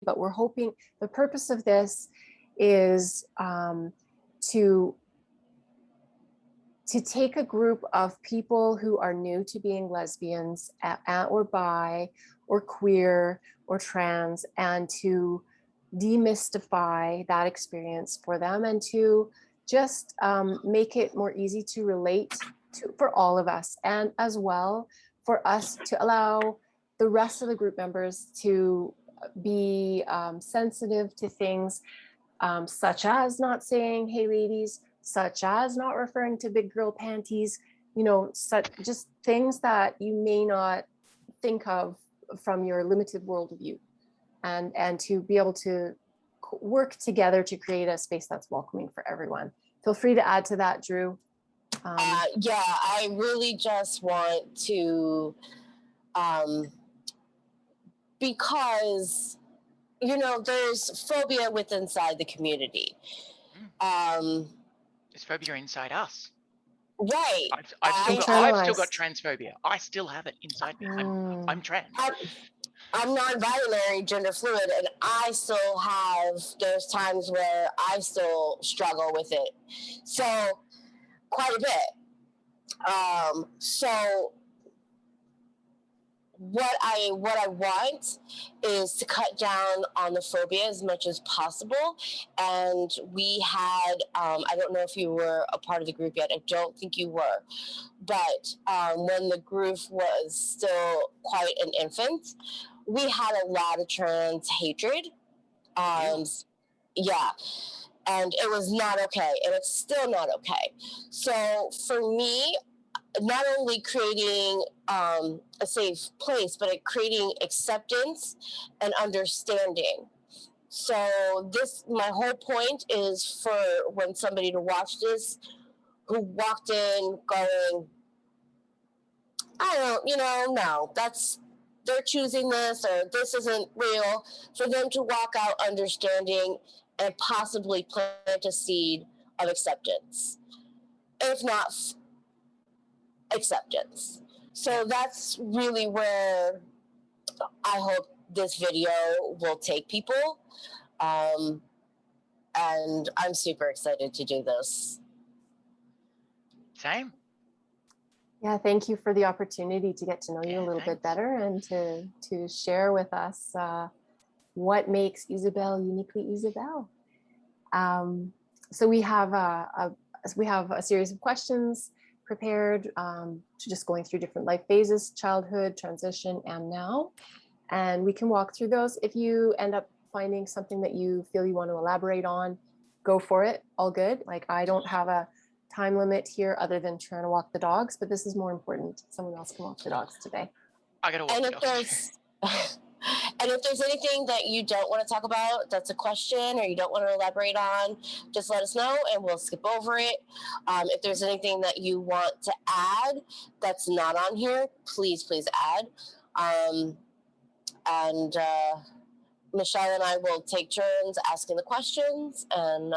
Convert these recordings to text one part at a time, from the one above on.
but we're hoping the purpose of this is to take a group of people who are new to being lesbians or bi or queer or trans, and to demystify that experience for them, and to just make it more easy to relate to for all of us, and as well for us to allow the rest of the group members to be sensitive to things such as not saying, hey ladies, such as not referring to big girl panties, such just things that you may not think of from your limited worldview, and to be able to work together to create a space that's welcoming for everyone. Feel free to add to that, Drew. Yeah, I really just want to, because, there's phobia within inside the community. There's phobia inside us. Right. I've still got transphobia. I still have it inside me. I'm trans. I'm non-binary, gender fluid, and I still have, there's times where I still struggle with it. So, quite a bit. So what I want is to cut down on the phobia as much as possible. And we had, I don't know if you were a part of the group yet. I don't think you were. But when the group was still quite an infant, we had a lot of trans hatred. Yeah. And it was not okay. And it's still not okay. So for me, not only creating a safe place, but creating acceptance and understanding. So my whole point is for when somebody to watch this who walked in going, I don't, no, they're choosing this, or this isn't real, for them to walk out understanding and possibly plant a seed of acceptance. If not acceptance. So that's really where I hope this video will take people. And I'm super excited to do this. Same. Yeah, thank you for the opportunity to get to know you a little bit better, and to share with us what makes Isabel uniquely Isabel. So we have a series of questions prepared, to just going through different life phases: childhood, transition, and now. And we can walk through those. If you end up finding something that you feel you want to elaborate on, go for it. All good. Like, I don't have a time limit here other than trying to walk the dogs, but this is more important. Someone else can walk the dogs today. I gotta walk the dogs. And if there's anything that you don't want to talk about, that's a question, or you don't want to elaborate on, just let us know and we'll skip over it. If there's anything that you want to add that's not on here, please add. And Michelle and I will take turns asking the questions. And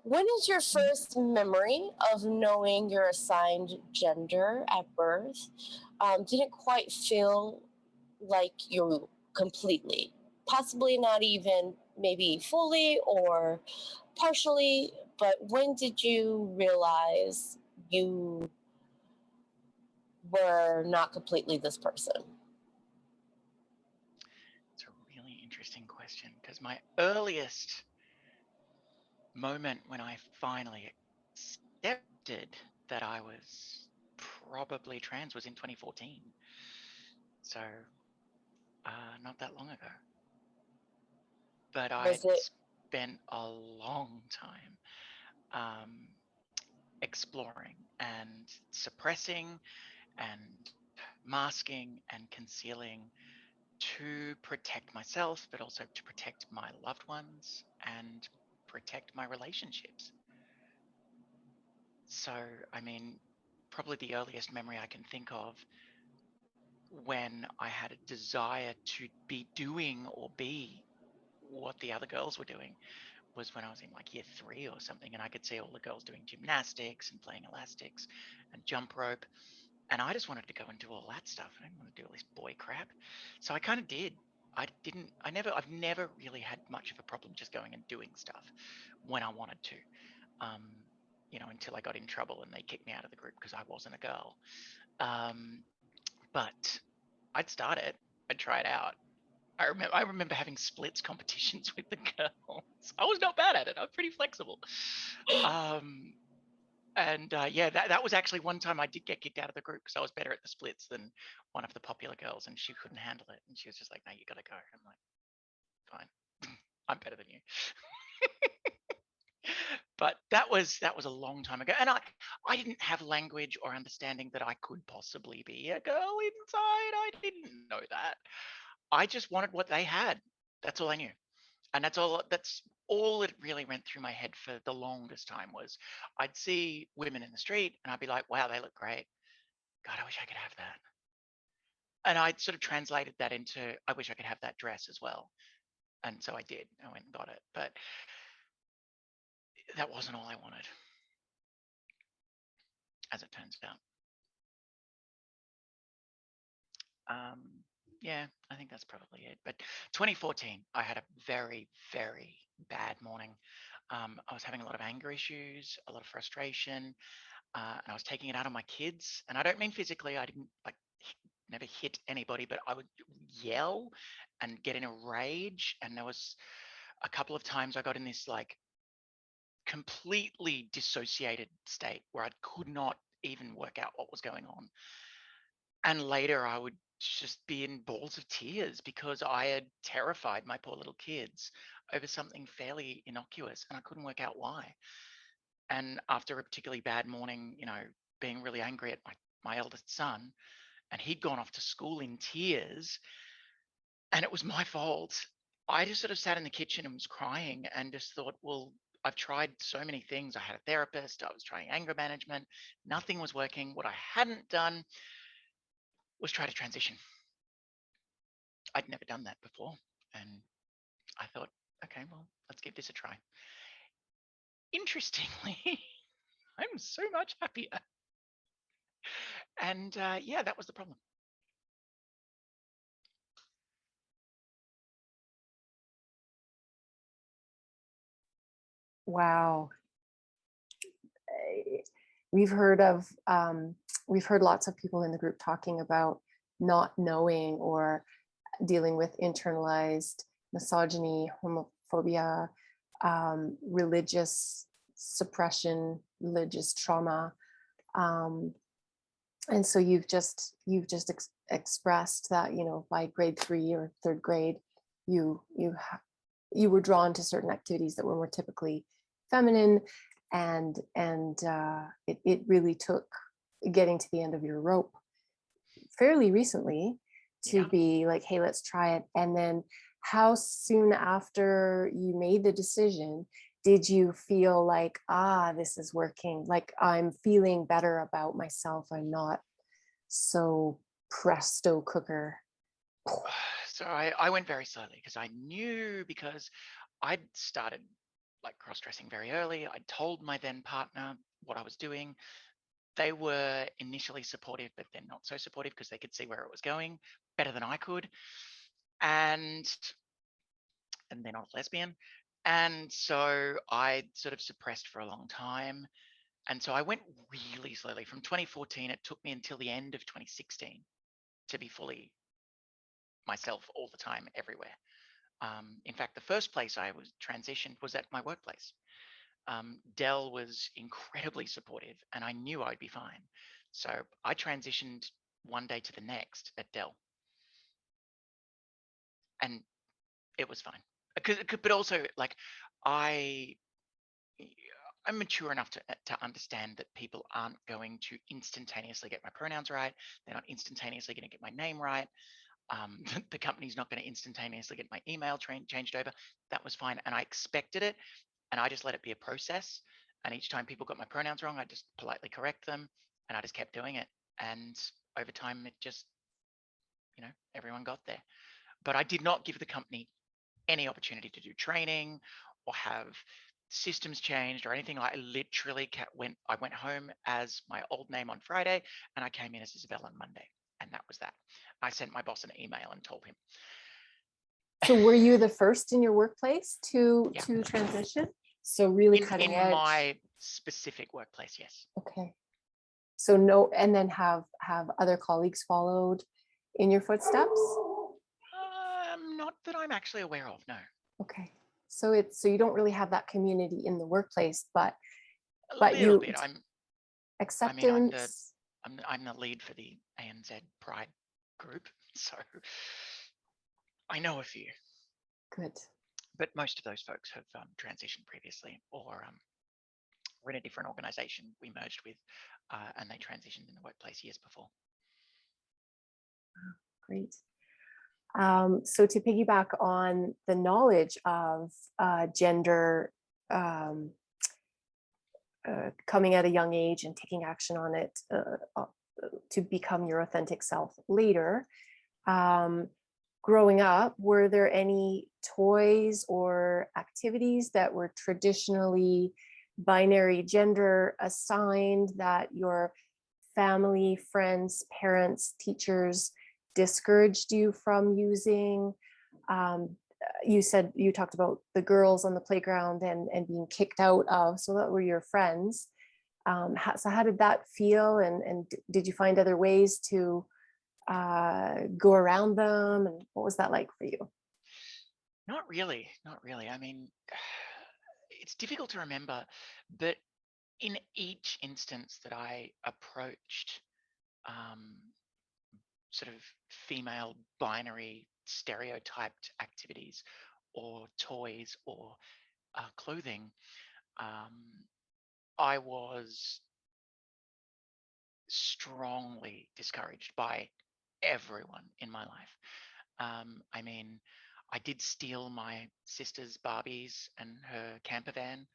when is your first memory of knowing your assigned gender at birth? Didn't quite feel like you completely, possibly not even maybe fully or partially, but when did you realize you were not completely this person? It's a really interesting question, because my earliest moment when I finally accepted that I was probably trans was in 2014. So not that long ago. But I spent a long time exploring and suppressing and masking and concealing to protect myself, but also to protect my loved ones and protect my relationships. So, I mean, probably the earliest memory I can think of when I had a desire to be doing or be what the other girls were doing was when I was in like year 3 or something, and I could see all the girls doing gymnastics and playing elastics and jump rope, and I just wanted to go and do all that stuff. I didn't want to do all this boy crap. So I kind of did. I've never really had much of a problem just going and doing stuff when I wanted to. Until I got in trouble and they kicked me out of the group because I wasn't a girl. But I'd start it, I'd try it out. I remember having splits competitions with the girls. I was not bad at it. I'm pretty flexible. That was actually one time I did get kicked out of the group because I was better at the splits than one of the popular girls, and she couldn't handle it. And she was just like, "No, you gotta go." I'm like, "Fine, I'm better than you." But that was a long time ago, and I didn't have language or understanding that I could possibly be a girl inside. I didn't know that. I just wanted what they had. That's all I knew. And that's all it really went through my head for the longest time was I'd see women in the street and I'd be like, wow, they look great. God, I wish I could have that. And I'd sort of translated that into I wish I could have that dress as well. And so I did. I went and got it. But that wasn't all I wanted, as it turns out. Yeah, I think that's probably it. But 2014, I had a very, very bad morning. I was having a lot of anger issues, a lot of frustration, and I was taking it out on my kids. And I don't mean physically. I didn't never hit anybody, but I would yell and get in a rage. And there was a couple of times I got in this like completely dissociated state where I could not even work out what was going on. And later I would just be in balls of tears because I had terrified my poor little kids over something fairly innocuous and I couldn't work out why. And after a particularly bad morning, being really angry at my eldest son, and he'd gone off to school in tears, and it was my fault. I just sort of sat in the kitchen and was crying and just thought, well, I've tried so many things. I had a therapist, I was trying anger management, nothing was working. What I hadn't done was try to transition. I'd never done that before. And I thought, okay, well, let's give this a try. Interestingly, I'm so much happier. And yeah, that was the problem. Wow. We've heard lots of people in the group talking about not knowing or dealing with internalized misogyny, homophobia, religious suppression, religious trauma. And so you've just expressed that, by grade 3 or 3rd grade, you were drawn to certain activities that were more typically feminine, and it really took getting to the end of your rope fairly recently to be like, hey, let's try it. And then how soon after you made the decision did you feel like, this is working, like I'm feeling better about myself, I'm not so presto cooker? So I went very slowly because I knew, because I'd started like cross-dressing very early. I told my then partner what I was doing. They were initially supportive, but then not so supportive because they could see where it was going better than I could. And they're not a lesbian. And so I sort of suppressed for a long time. And so I went really slowly. From 2014, it took me until the end of 2016 to be fully myself all the time, everywhere. In fact, the first place I was transitioned was at my workplace. Dell was incredibly supportive and I knew I'd be fine. So I transitioned one day to the next at Dell. And it was fine. But also, like, I'm mature enough to understand that people aren't going to instantaneously get my pronouns right. They're not instantaneously going to get my name right. The company's not going to instantaneously get my email changed over. That was fine. And I expected it. And I just let it be a process. And each time people got my pronouns wrong, I just politely correct them. And I just kept doing it. And over time, it just, everyone got there. But I did not give the company any opportunity to do training or have systems changed or anything. I literally I went home as my old name on Friday and I came in as Isabel on Monday. And that was that. I sent my boss an email and told him. So were you the first in your workplace to Yeah. transition? So really in cutting edge. my specific workplace, yes. Okay. So no, and then have other colleagues followed in your footsteps? Not that I'm actually aware of, no. Okay. So you don't really have that community in the workplace, but A little you bit. acceptance. I'm the lead for the ANZ Pride group, so I know a few. Good. But most of those folks have transitioned previously, or were in a different organization we merged with, and they transitioned in the workplace years before. Great. So to piggyback on the knowledge of gender coming at a young age and taking action on it to become your authentic self later, growing up, were there any toys or activities that were traditionally binary gender assigned that your family, friends, parents, teachers discouraged you from using? You talked about the girls on the playground and being kicked out of, so that were your friends. So how did that feel? And did you find other ways to go around them? And what was that like for you? Not really. I mean, it's difficult to remember, but in each instance that I approached sort of female binary stereotyped activities or toys or clothing, I was strongly discouraged by everyone in my life. I mean, I did steal my sister's Barbies and her camper van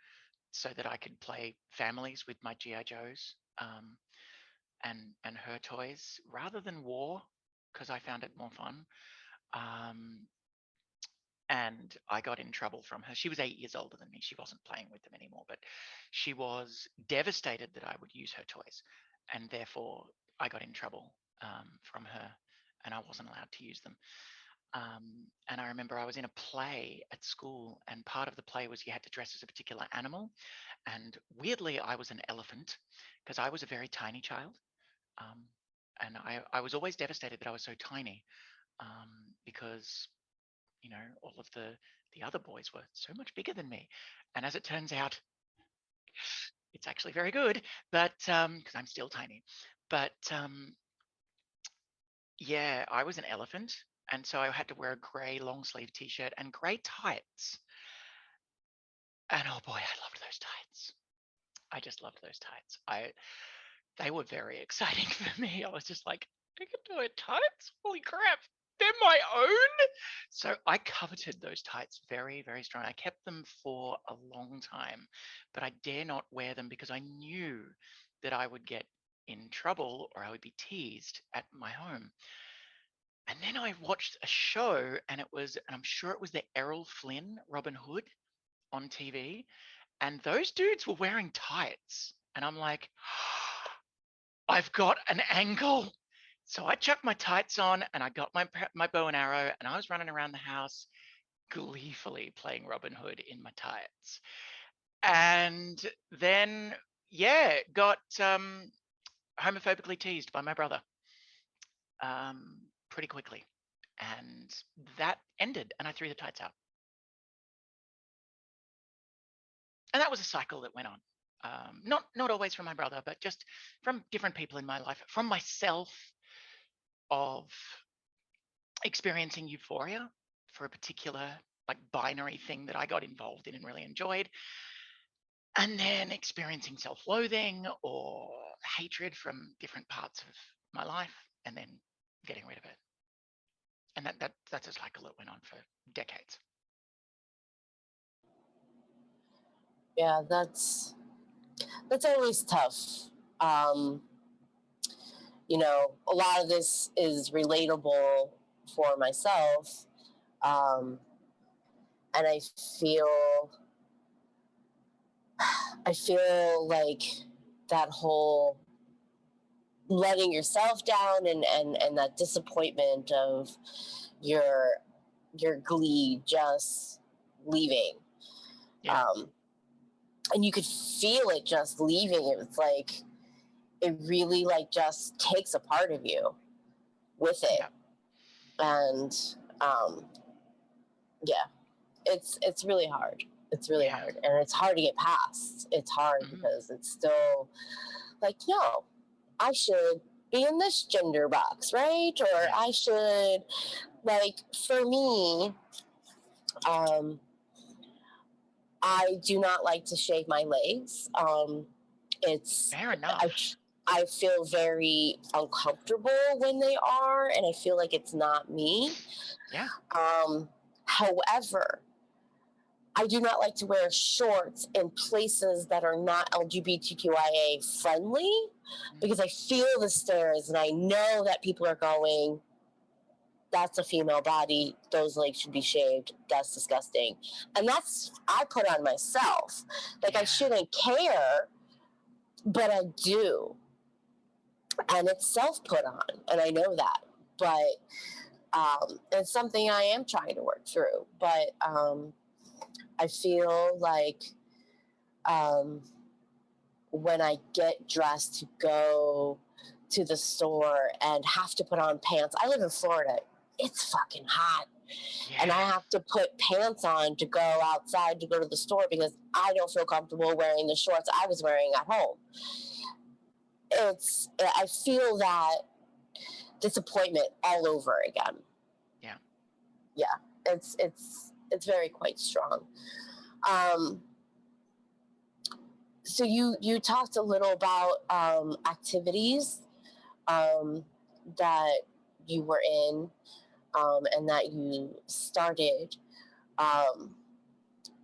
so that I could play families with my GI Joes and her toys rather than war, because I found it more fun. And I got in trouble from her. She was 8 years older than me. She wasn't playing with them anymore, but she was devastated that I would use her toys, and therefore I got in trouble from her, and I wasn't allowed to use them. And I remember I was in a play at school, and part of the play was you had to dress as a particular animal. And weirdly, I was an elephant because I was a very tiny child. And I was always devastated that I was so tiny because, you know, all of the other boys were so much bigger than me. And as it turns out, it's actually very good, but because I'm still tiny. But yeah, I was an elephant. And so I had to wear a grey long sleeve t-shirt and grey tights. And oh boy, I loved those tights. I just loved those tights. They were very exciting for me. I was just like, I can wear tights? Holy crap, they're my own. So I coveted those tights very, very strong. I kept them for a long time, but I dare not wear them because I knew that I would get in trouble or I would be teased at my home. And then I watched a show, and I'm sure it was the Errol Flynn Robin Hood on TV, and those dudes were wearing tights. And I'm like, I've got an angle. So I chucked my tights on and I got my bow and arrow, and I was running around the house gleefully playing Robin Hood in my tights. And then, yeah, got homophobically teased by my brother pretty quickly. And that ended, and I threw the tights out. And that was a cycle that went on. Not always from my brother, but just from different people in my life, from myself, of experiencing euphoria for a particular like binary thing that I got involved in and really enjoyed, and then experiencing self-loathing or hatred from different parts of my life, and then getting rid of it. And that's a cycle that went on for decades. Yeah, that's always tough. You know, a lot of this is relatable for myself, and I feel like that whole letting yourself down and that disappointment of your your glee just leaving. Yeah. And you could feel it just leaving. It was like, it really like just takes a part of you with it. Yeah. And yeah, it's really hard. It's really hard, and it's hard to get past. It's hard because it's still like, no, I should be in this gender box, right? Or I should, like, for me, I do not like to shave my legs. It's fair enough. I feel very uncomfortable when they are, and I feel like it's not me. Yeah. However, I do not like to wear shorts in places that are not LGBTQIA friendly because I feel the stares and I know that people are going, that's a female body, those legs should be shaved, that's disgusting. And that's, I put on myself. Like, I shouldn't care, but I do. And it's self-put on, and I know that. But it's something I am trying to work through. But I feel like when I get dressed to go to the store and have to put on pants, I live in Florida, it's fucking hot. Yeah. And I have to put pants on to go outside to go to the store because I don't feel comfortable wearing the shorts I was wearing at home. I feel that disappointment all over again. Yeah. Yeah. It's very quite strong. So you talked a little about activities that you were in and that you started,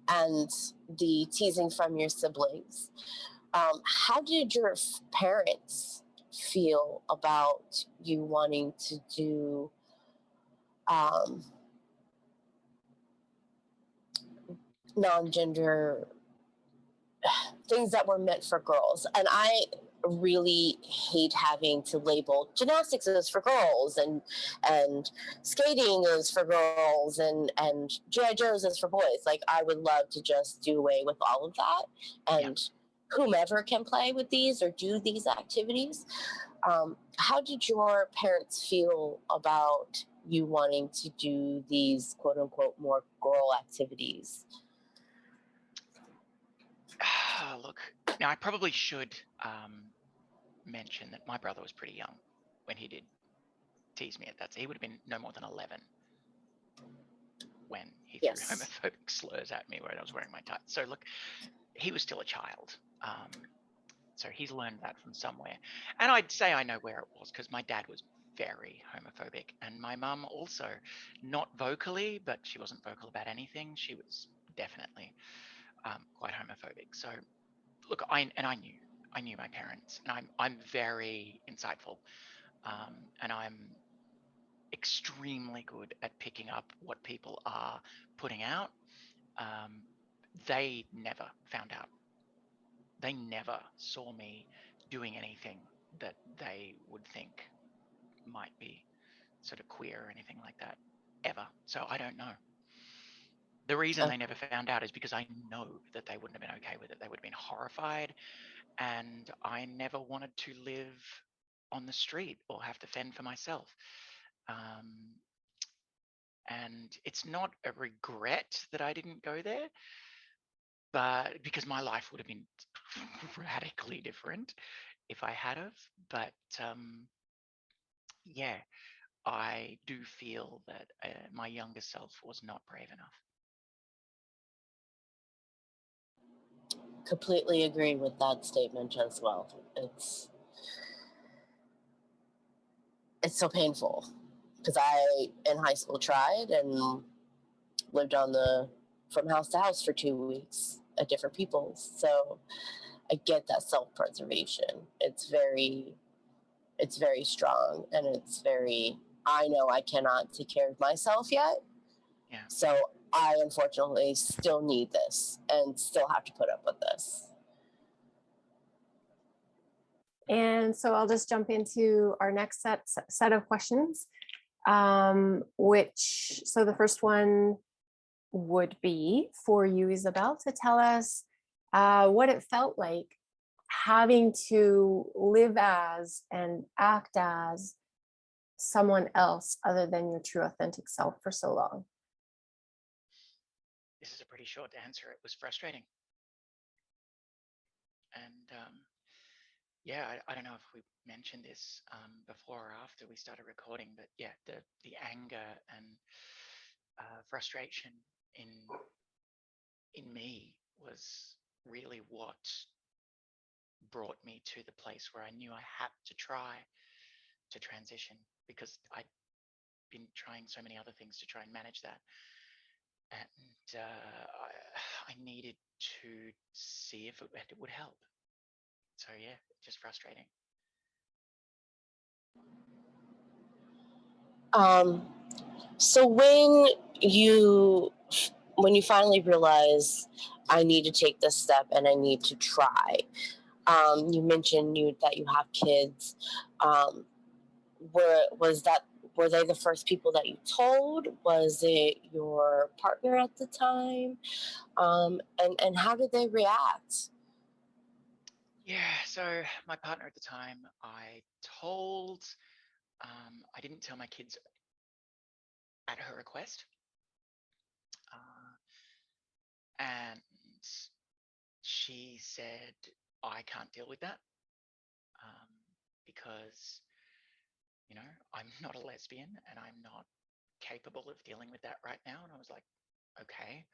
and the teasing from your siblings. How did your parents feel about you wanting to do non-gender things that were meant for girls? And I really hate having to label gymnastics is for girls and skating is for girls and G.I. Joe's is for boys. Like, I would love to just do away with all of that, and whomever can play with these or do these activities. How did your parents feel about you wanting to do these quote unquote more girl activities? Look, now I probably should mention that my brother was pretty young when he did tease me at that. So he would have been no more than 11 when he threw homophobic slurs at me when I was wearing my tights. So look, he was still a child. So he's learned that from somewhere. And I'd say I know where it was because my dad was very homophobic, and my mum also, not vocally, but she wasn't vocal about anything. She was definitely quite homophobic. So look, I knew my parents, and I'm very insightful, and I'm extremely good at picking up what people are putting out. They never found out. They never saw me doing anything that they would think might be sort of queer or anything like that, ever. So I don't know. The reason they never found out is because I know that they wouldn't have been okay with it. They would have been horrified, and I never wanted to live on the street or have to fend for myself. And it's not a regret that I didn't go there, but because my life would have been radically different if I had have. But yeah, I do feel that my younger self was not brave enough. Completely agree with that statement as well. It's so painful because I in high school tried and lived from house to house for 2 weeks at different people's. So I get that self-preservation. It's very strong, and it's very, I know I cannot take care of myself yet. Yeah. So I unfortunately still need this and still have to put up with this. And so I'll just jump into our next set of questions. So the first one would be for you, Isabel, to tell us what it felt like having to live as and act as someone else other than your true authentic self for so long. This is a pretty short answer. It was frustrating. And yeah, I don't know if we mentioned this before or after we started recording, but yeah, the anger and frustration in me was really what brought me to the place where I knew I had to try to transition, because I'd been trying so many other things to try and manage that. And I needed to see if it would help. So yeah, just frustrating. So when you finally realize I need to take this step and I need to try, you mentioned that you have kids. Were they the first people that you told? Was it your partner at the time? And how did they react? Yeah, so my partner at the time, I told, I didn't tell my kids at her request. And she said, I can't deal with that because, you know, I'm not a lesbian and I'm not capable of dealing with that right now. And I was like, okay.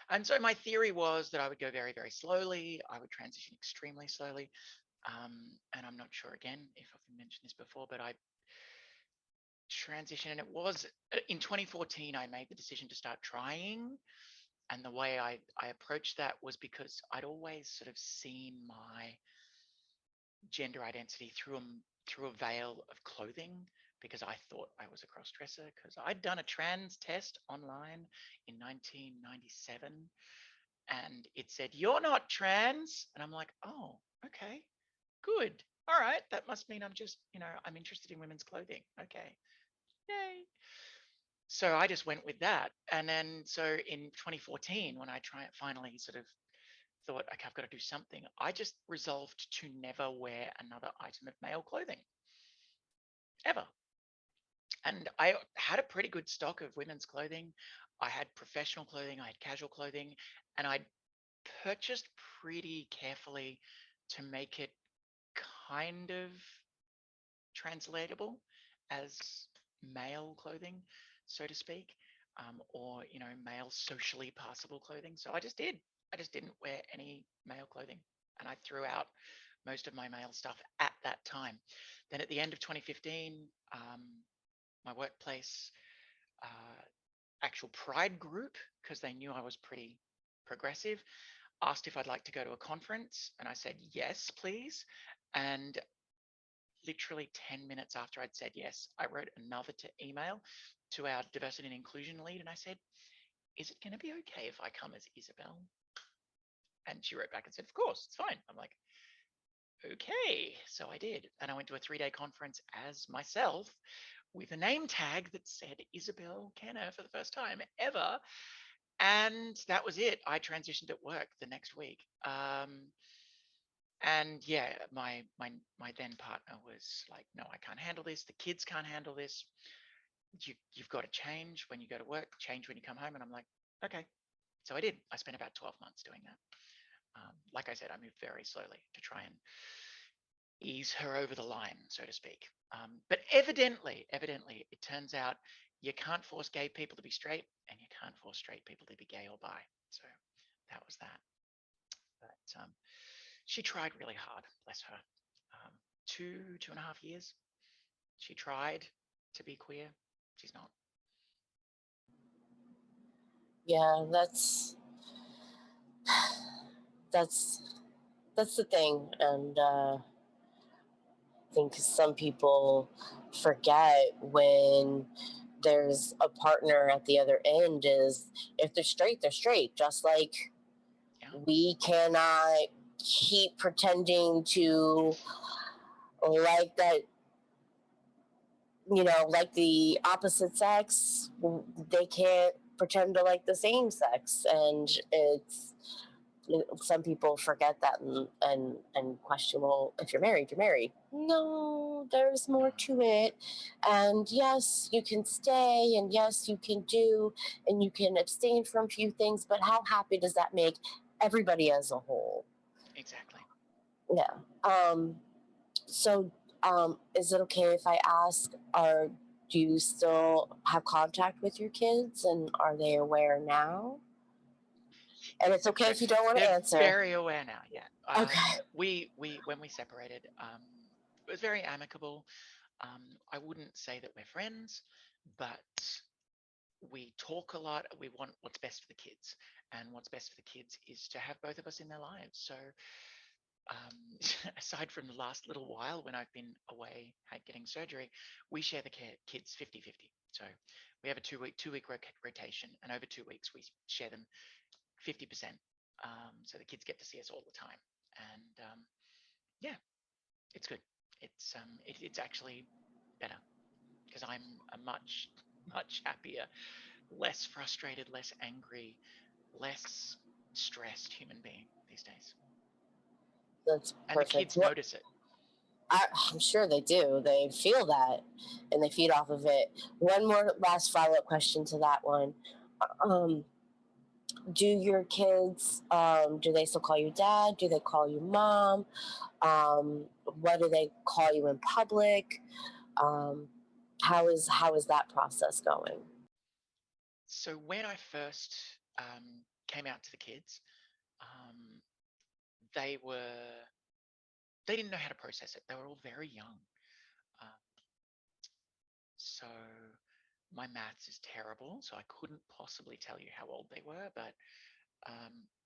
And so my theory was that I would go very, very slowly. I would transition extremely slowly. And I'm not sure, again, if I've mentioned this before, but I transitioned, and it was in 2014, I made the decision to start trying. And the way I approached that was because I'd always sort of seen my gender identity through a veil of clothing, because I thought I was a cross-dresser, because I'd done a trans test online in 1997 and it said, you're not trans. And I'm like, oh, okay, good. All right. That must mean I'm just, I'm interested in women's clothing. Okay. Yay. So I just went with that. And then so in 2014, when I finally sort of thought, okay, I've got to do something, I just resolved to never wear another item of male clothing, ever. And I had a pretty good stock of women's clothing. I had professional clothing, I had casual clothing, and I purchased pretty carefully to make it kind of translatable as male clothing, so to speak, or male socially passable clothing. So I just did. I just didn't wear any male clothing, and I threw out most of my male stuff at that time. Then at the end of 2015, my workplace actual pride group, because they knew I was pretty progressive, asked if I'd like to go to a conference, and I said yes, please. And literally 10 minutes after I'd said yes, I wrote another email to our diversity and inclusion lead, and I said, is it going to be okay if I come as Isabel? And she wrote back and said, of course, it's fine. I'm like, okay. So I did. And I went to a 3-day conference as myself with a name tag that said Isabel Kenner for the first time ever. And that was it. I transitioned at work the next week. And yeah, my then partner was like, no, I can't handle this. The kids can't handle this. You've got to change when you go to work, change when you come home. And I'm like, okay. So I did. I spent about 12 months doing that. Like I said, I moved very slowly to try and ease her over the line, so to speak. But evidently, it turns out you can't force gay people to be straight, and you can't force straight people to be gay or bi. So that was that. But she tried really hard, bless her. 2.5 years. She tried to be queer. She's not. Yeah, that's the thing, and I think some people forget when there's a partner at the other end is if they're straight, they're straight. Just like we cannot keep pretending to like that like the opposite sex, they can't pretend to like the same sex, and it's some people forget that and question, well, if you're married, you're married. No, there's more to it. And yes, you can stay, and yes, you can do, and you can abstain from a few things, but how happy does that make everybody as a whole? Exactly. Yeah. So is it okay if I ask, do you still have contact with your kids, and are they aware now? And it's okay if you don't want to They're answer. very aware now. Yeah. Okay. We when we separated, it was very amicable. I wouldn't say that we're friends, but we talk a lot. We want what's best for the kids, and what's best for the kids is to have both of us in their lives. So, aside from the last little while when I've been away getting surgery, we share the kids 50-50. So we have a two week rotation, and over 2 weeks we share them 50%. So the kids get to see us all the time, and yeah, it's good. It's actually better because I'm a much happier, less frustrated, less angry, less stressed human being these days. That's And the perfect. kids notice it. I'm sure they do. They feel that, and they feed off of it. One more last follow-up question to that one. Do your kids, do they still call you dad? Do they call you mom? What do they call you in public? How is that process going? So when I first came out to the kids, um, they didn't know how to process it. They were all very young. Uh, so my maths is terrible, so I couldn't possibly tell you how old they were, but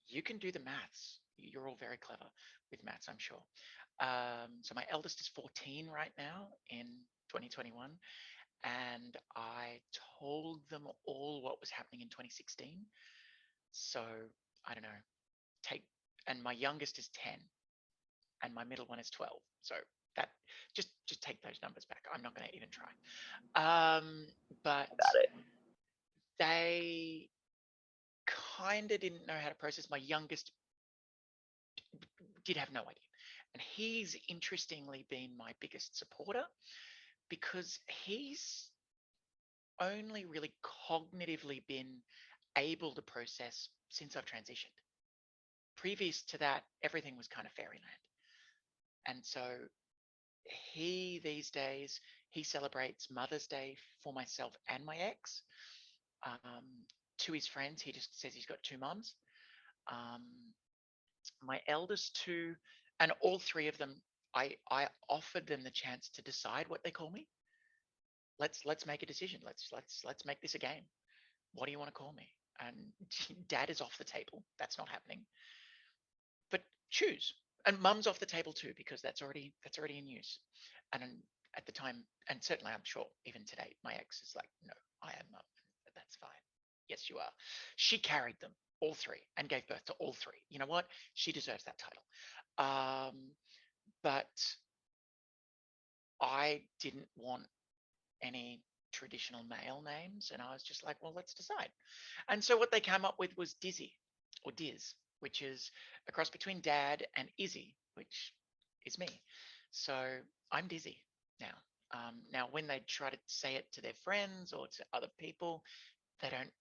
you can do the maths. You're all very clever with maths, I'm sure. So my eldest is 14 right now in 2021, and I told them all what was happening in 2016. So I don't know, and my youngest is 10, and my middle one is 12. So that just take those numbers back. I'm not going to even try. But Got it. they kind of didn't know how to process. My youngest did have no idea. And he's interestingly been my biggest supporter because he's only really cognitively been able to process since I've transitioned. Previous to that, everything was kind of fairyland. And so these days, he celebrates Mother's Day for myself and my ex. To his friends, he just says he's got two mums. Um, my eldest two, and all three of them, I offered them the chance to decide what they call me. Let's make a decision. Let's make this a game. What do you want to call me? And dad is off the table. That's not happening. But choose. And mum's off the table too because that's already in use. And at the time, and certainly I'm sure even today, my ex is like, no, I am mum. That's fine. Yes, you are. She carried them all three and gave birth to all three. You know what? She deserves that title. But I didn't want any traditional male names, and I was just like, well, let's decide. And so what they came up with was Dizzy or Diz, which is a cross between Dad and Izzy, which is me. So I'm Dizzy now. Now, when they try to say it to their friends or to other people, they don't.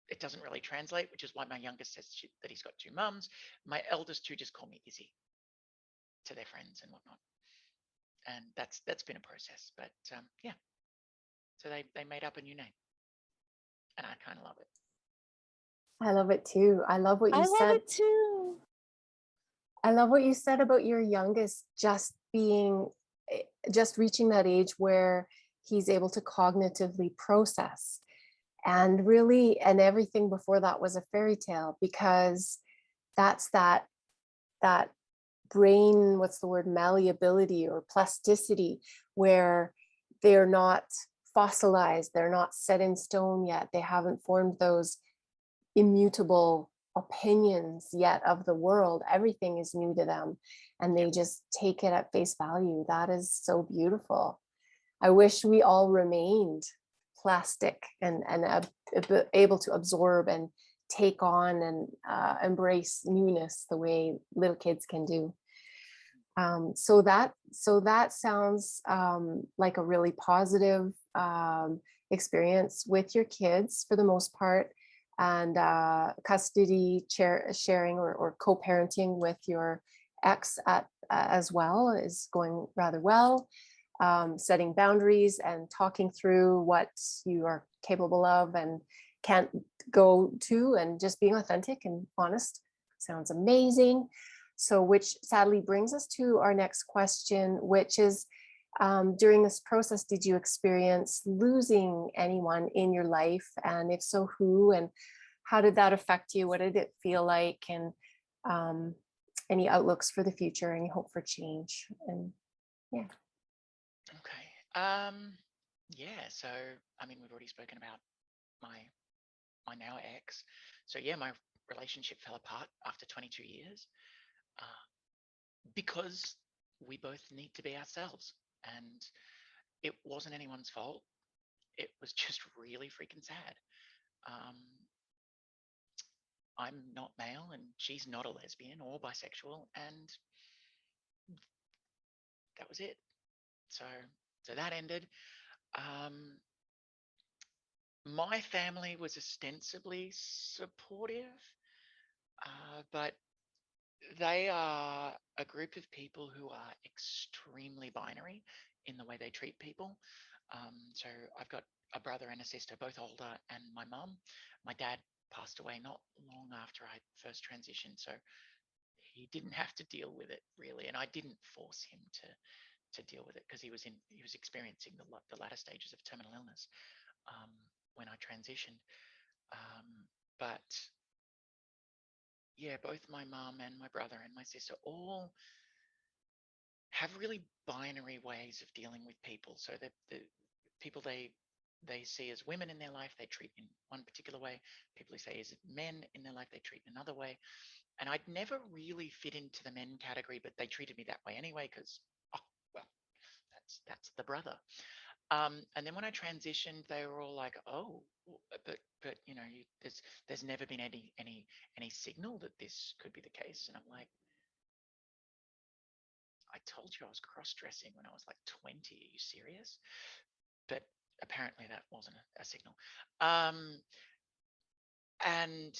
It doesn't really translate, which is why my youngest says that he's got two mums. My eldest two just call me Izzy to their friends and whatnot, and that's been a process. But yeah, so they made up a new name, and I kind of love it. I love it too. I love what you said. I love it too. I love what you said about your youngest just reaching that age where he's able to cognitively process. And really, and everything before that was a fairy tale, because that's that brain, what's the word, malleability or plasticity, where they're not fossilized, they're not set in stone yet, they haven't formed those immutable opinions yet of the world. Everything is new to them, and they just take it at face value. That is so beautiful. I wish we all remained plastic and able to absorb and take on and embrace newness the way little kids can do. So that sounds like a really positive experience with your kids for the most part, and custody sharing or co-parenting with your ex as well is going rather well. Setting boundaries and talking through what you are capable of and can't go to, and just being authentic and honest sounds amazing. So, which sadly brings us to our next question, which is, during this process, did you experience losing anyone in your life? And if so, who? And how did that affect you? What did it feel like? And any outlooks for the future? Any hope for change? And yeah. Okay. Yeah. So, I mean, we've already spoken about my now ex. So yeah, my relationship fell apart after 22 years because we both need to be ourselves, and it wasn't anyone's fault. It was just really freaking sad. Um, I'm not male, and she's not a lesbian or bisexual, and that was it. So, so that ended. Um, my family was ostensibly supportive, but they are a group of people who are extremely binary in the way they treat people. So I've got a brother and a sister, both older, and my mum. My dad passed away not long after I first transitioned, so he didn't have to deal with it really, and I didn't force him to deal with it because he was experiencing the latter stages of terminal illness when I transitioned. But yeah, both my mum and my brother and my sister all have really binary ways of dealing with people. So that the people they see as women in their life, they treat in one particular way. People who say as men in their life, they treat in another way. And I'd never really fit into the men category, but they treated me that way anyway because, oh, well, that's the brother. And then when I transitioned, they were all like, "Oh, but you know, there's never been any signal that this could be the case." And I'm like, "I told you I was cross-dressing when I was like 20. Are you serious?" But apparently that wasn't a signal. And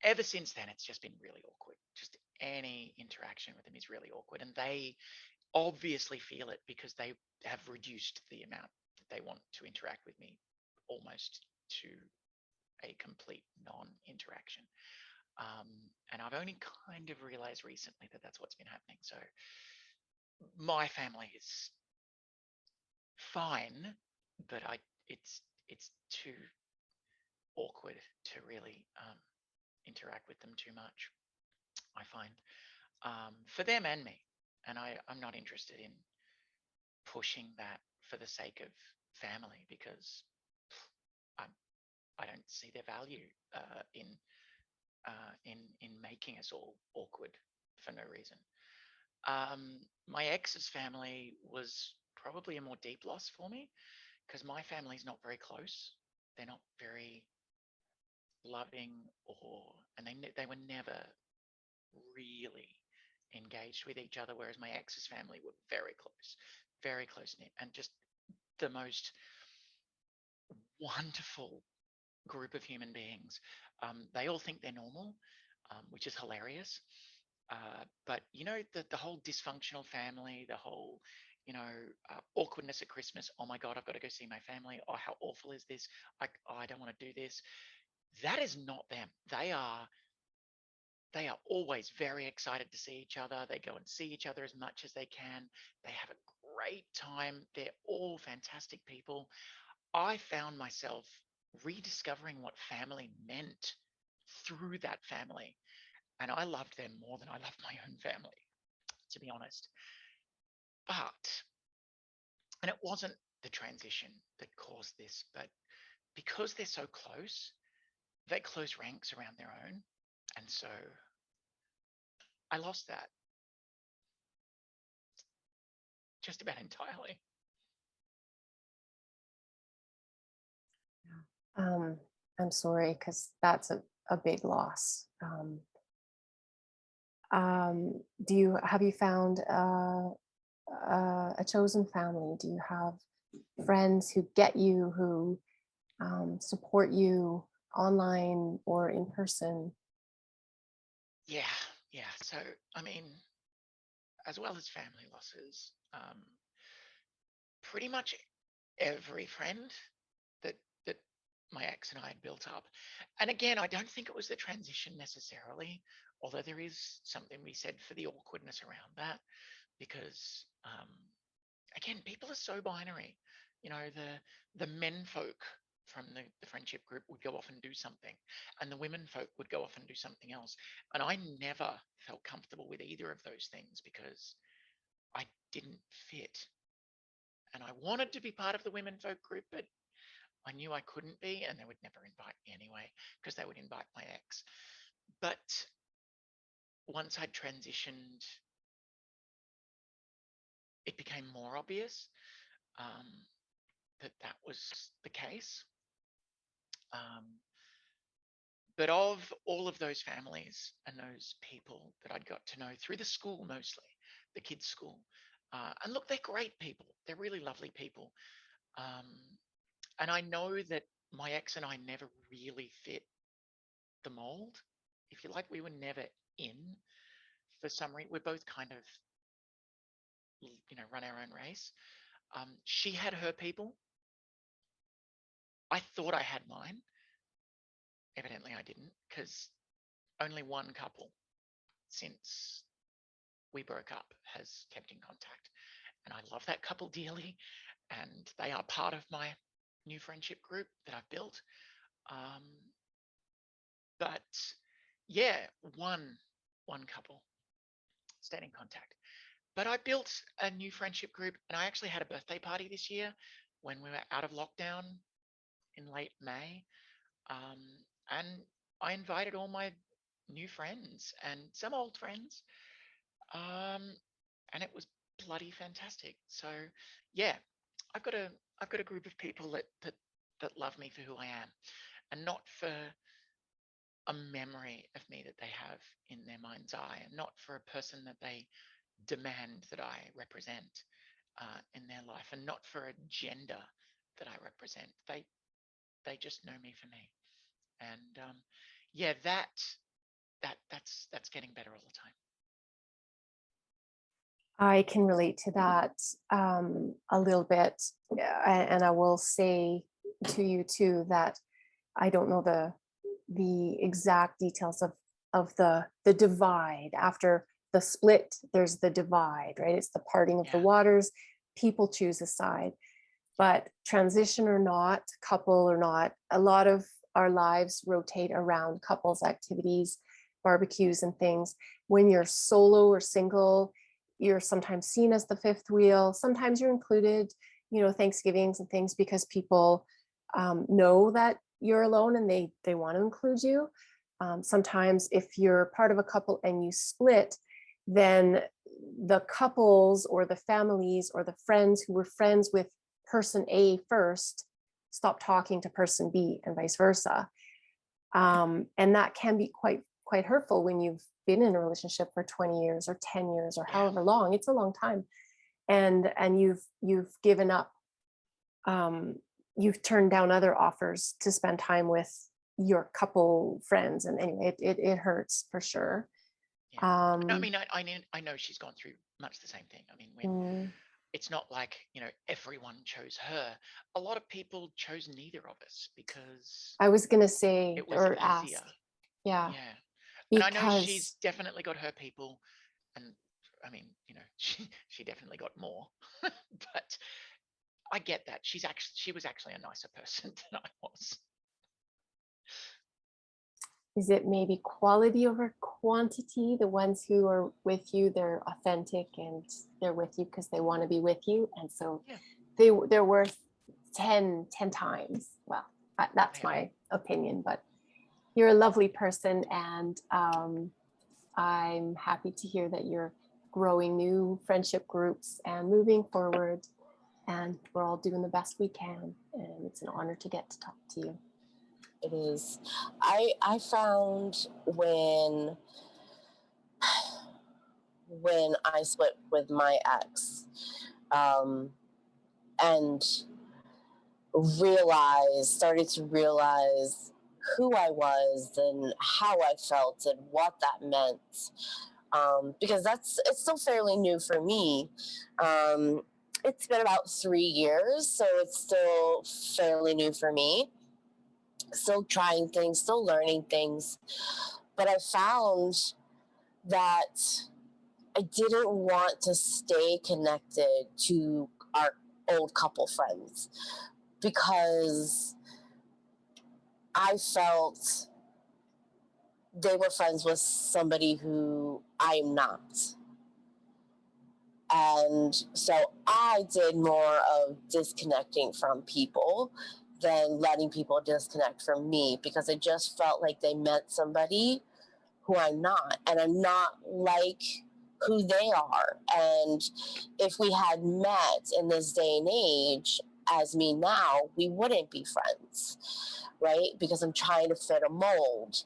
ever since then, it's just been really awkward. Just any interaction with them is really awkward, and they obviously feel it because they have reduced the amount that they want to interact with me almost to a complete non-interaction. And I've only kind of realized recently that that's what's been happening. So my family is fine, but it's too awkward to really interact with them too much, I find, for them and me. And I'm not interested in pushing that for the sake of family because I don't see their value in making us all awkward for no reason. My ex's family was probably a more deep loss for me because my family's not very close. They're not very loving, and they were never really engaged with each other, whereas my ex's family were very close knit, and just the most wonderful group of human beings. They all think they're normal, which is hilarious. But you know, the whole dysfunctional family, the whole, you know, awkwardness at Christmas. Oh my God, I've got to go see my family. Oh, how awful is this? I don't want to do this. That is not them. They are always very excited to see each other. They go and see each other as much as they can. They have a great time. They're all fantastic people. I found myself rediscovering what family meant through that family. And I loved them more than I loved my own family, to be honest. But, and it wasn't the transition that caused this, but because they're so close, they close ranks around their own. And so I lost that just about entirely. I'm sorry, because that's a big loss. Have you found a chosen family? Do you have friends who get you, who support you online or in person? Yeah, yeah. So, I mean, as well as family losses, pretty much every friend that that my ex and I had built up. And again, I don't think it was the transition necessarily, although there is something we said for the awkwardness around that, because again, people are so binary. You know, the men folk from the friendship group would go off and do something, and the women folk would go off and do something else. And I never felt comfortable with either of those things because I didn't fit. And I wanted to be part of the women folk group, but I knew I couldn't be, and they would never invite me anyway because they would invite my ex. But once I'd transitioned, it became more obvious um, that that was the case. Um, but of all of those families and those people that I'd got to know through the school, mostly the kids' school, and look, they're great people. They're really lovely people. Um, and I know that my ex and I never really fit the mold. If you like, we were never in for some reason. We're both kind of, run our own race. She had her people. I thought I had mine. Evidently, I didn't, because only one couple since we broke up has kept in contact. And I love that couple dearly. And they are part of my new friendship group that I've built. Um, but yeah, one couple stayed in contact. But I built a new friendship group, and I actually had a birthday party this year when we were out of lockdown in late May. Um, and I invited all my new friends and some old friends. Um, and it was bloody fantastic. So yeah, I've got a I've got a group of people that love me for who I am, and not for a memory of me that they have in their mind's eye, and not for a person that they demand that I represent in their life, and not for a gender that I represent. They just know me for me, and yeah, that's getting better all the time. I can relate to that a little bit, and I will say to you too that I don't know the exact details of the divide after the split. There's the divide, right? It's the parting of the Yeah. waters. People choose a side, but transition or not, couple or not, a lot of our lives rotate around couples activities, barbecues and things. When you're solo or single, you're sometimes seen as the fifth wheel. Sometimes you're included, Thanksgivings and things, because people know that you're alone and they want to include you. Sometimes if you're part of a couple and you split, then the couples or the families or the friends who were friends with person A first stop talking to person B and vice versa. And that can be quite hurtful when you've been in a relationship for 20 years or 10 years or however long. It's a long time. And you've given up, you've turned down other offers to spend time with your couple friends. And anyway, it hurts for sure. Yeah. No, I mean, I know she's gone through much the same thing. I mean, when it's not like, everyone chose her. A lot of people chose neither of us because I was going to say it was or easier. ask. Yeah. Yeah. And I know she's Because definitely got her people, and I mean, she definitely got more. But I get that. She was actually a nicer person than I was. is it maybe quality over quantity? The ones Mm. who are with you, they're authentic and they're with you because they want to be with you. And so Yeah. they're worth 10 times. Well, that's Yeah. my opinion, but you're a lovely person. And I'm happy to hear that you're growing new friendship groups and moving forward. And we're all doing the best we can. And it's an honor to get to talk to you. It is. I found when I split with my ex, and started to realize who I was and how I felt and what that meant. Because it's still fairly new for me. It's been about 3 years, so it's still fairly new for me. Still trying things, still learning things. But I found that I didn't want to stay connected to our old couple friends because I felt they were friends with somebody who I'm not. And so I did more of disconnecting from people than letting people disconnect from me, because I just felt like they meant somebody who I'm not, and I'm not like who they are. And if we had met in this day and age as me now, we wouldn't be friends, right? Because I'm trying to fit a mold,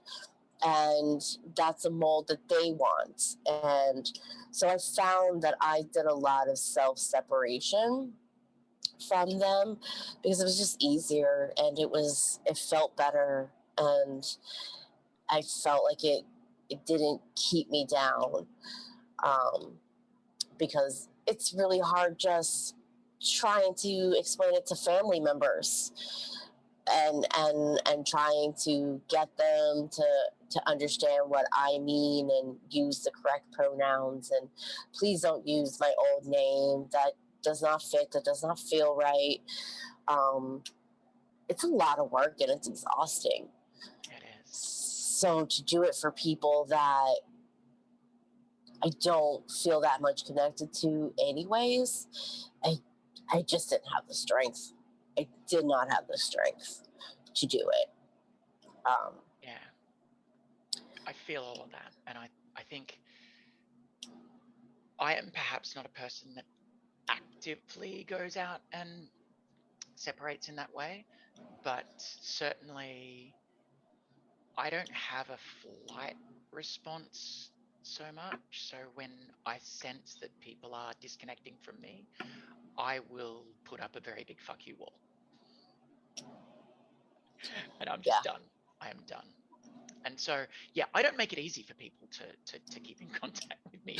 and that's a mold that they want. And so I found that I did a lot of self-separation from them because it was just easier, and it felt better, and I felt like it didn't keep me down, because it's really hard just trying to explain it to family members, and trying to get them to understand what I mean and use the correct pronouns, and please don't use my old name. That does not fit. That does not feel right. It's a lot of work, and it's exhausting. It is. So to do it for people that I don't feel that much connected to anyways, I just didn't have the strength. I did not have the strength to do it. Yeah, I feel all of that, and I think I am perhaps not a person that actively goes out and separates in that way, but certainly I don't have a flight response so much. So when I sense that people are disconnecting from me, I will put up a very big fuck you wall. And I'm just done. I am done. And so, yeah, I don't make it easy for people to keep in contact with me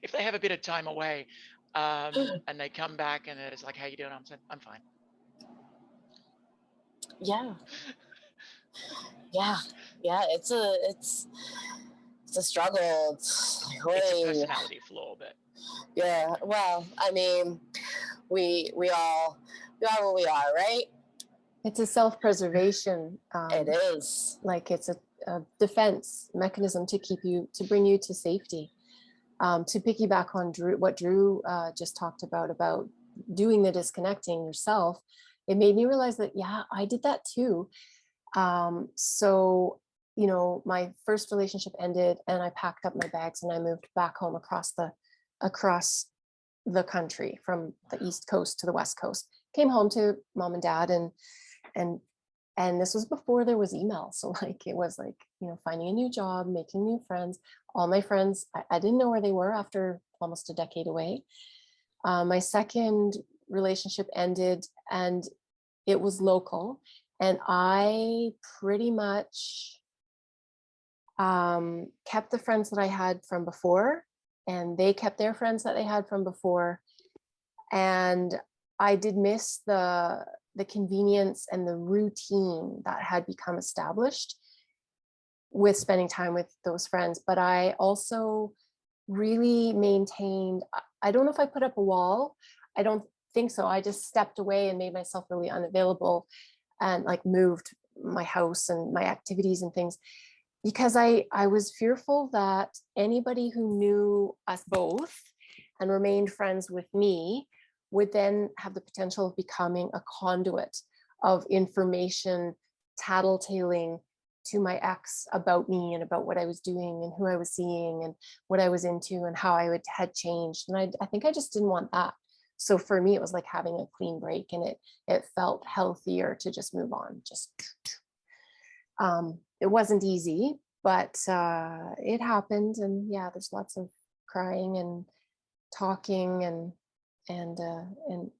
if they have a bit of time away, and they come back and it's like, "How you doing?" I'm fine. Yeah. It's a struggle. It's a personality flaw, but yeah. Well, I mean, we all are what we are, right? It's a self-preservation. It is. Like it's a defense mechanism to bring you to safety. To piggyback on what Drew just talked about doing the disconnecting yourself, it made me realize that, yeah, I did that too. So, my first relationship ended and I packed up my bags and I moved back home across the country, from the East Coast to the West Coast. Came home to mom and dad, and this was before there was email. So it was finding a new job, making new friends. All my friends, I didn't know where they were after almost a decade away. My second relationship ended and it was local. And I pretty much kept the friends that I had from before, and they kept their friends that they had from before. And I did miss the convenience and the routine that had become established with spending time with those friends. But I also really maintained, I don't know if I put up a wall. I don't think so. I just stepped away and made myself really unavailable, and moved my house and my activities and things, because I was fearful that anybody who knew us both and remained friends with me would then have the potential of becoming a conduit of information, tattletaling to my ex about me and about what I was doing and who I was seeing and what I was into and how I had changed. And I think I just didn't want that. So for me, it was like having a clean break, and it felt healthier to just move on. It wasn't easy, but it happened. And yeah, there's lots of crying and talking and and and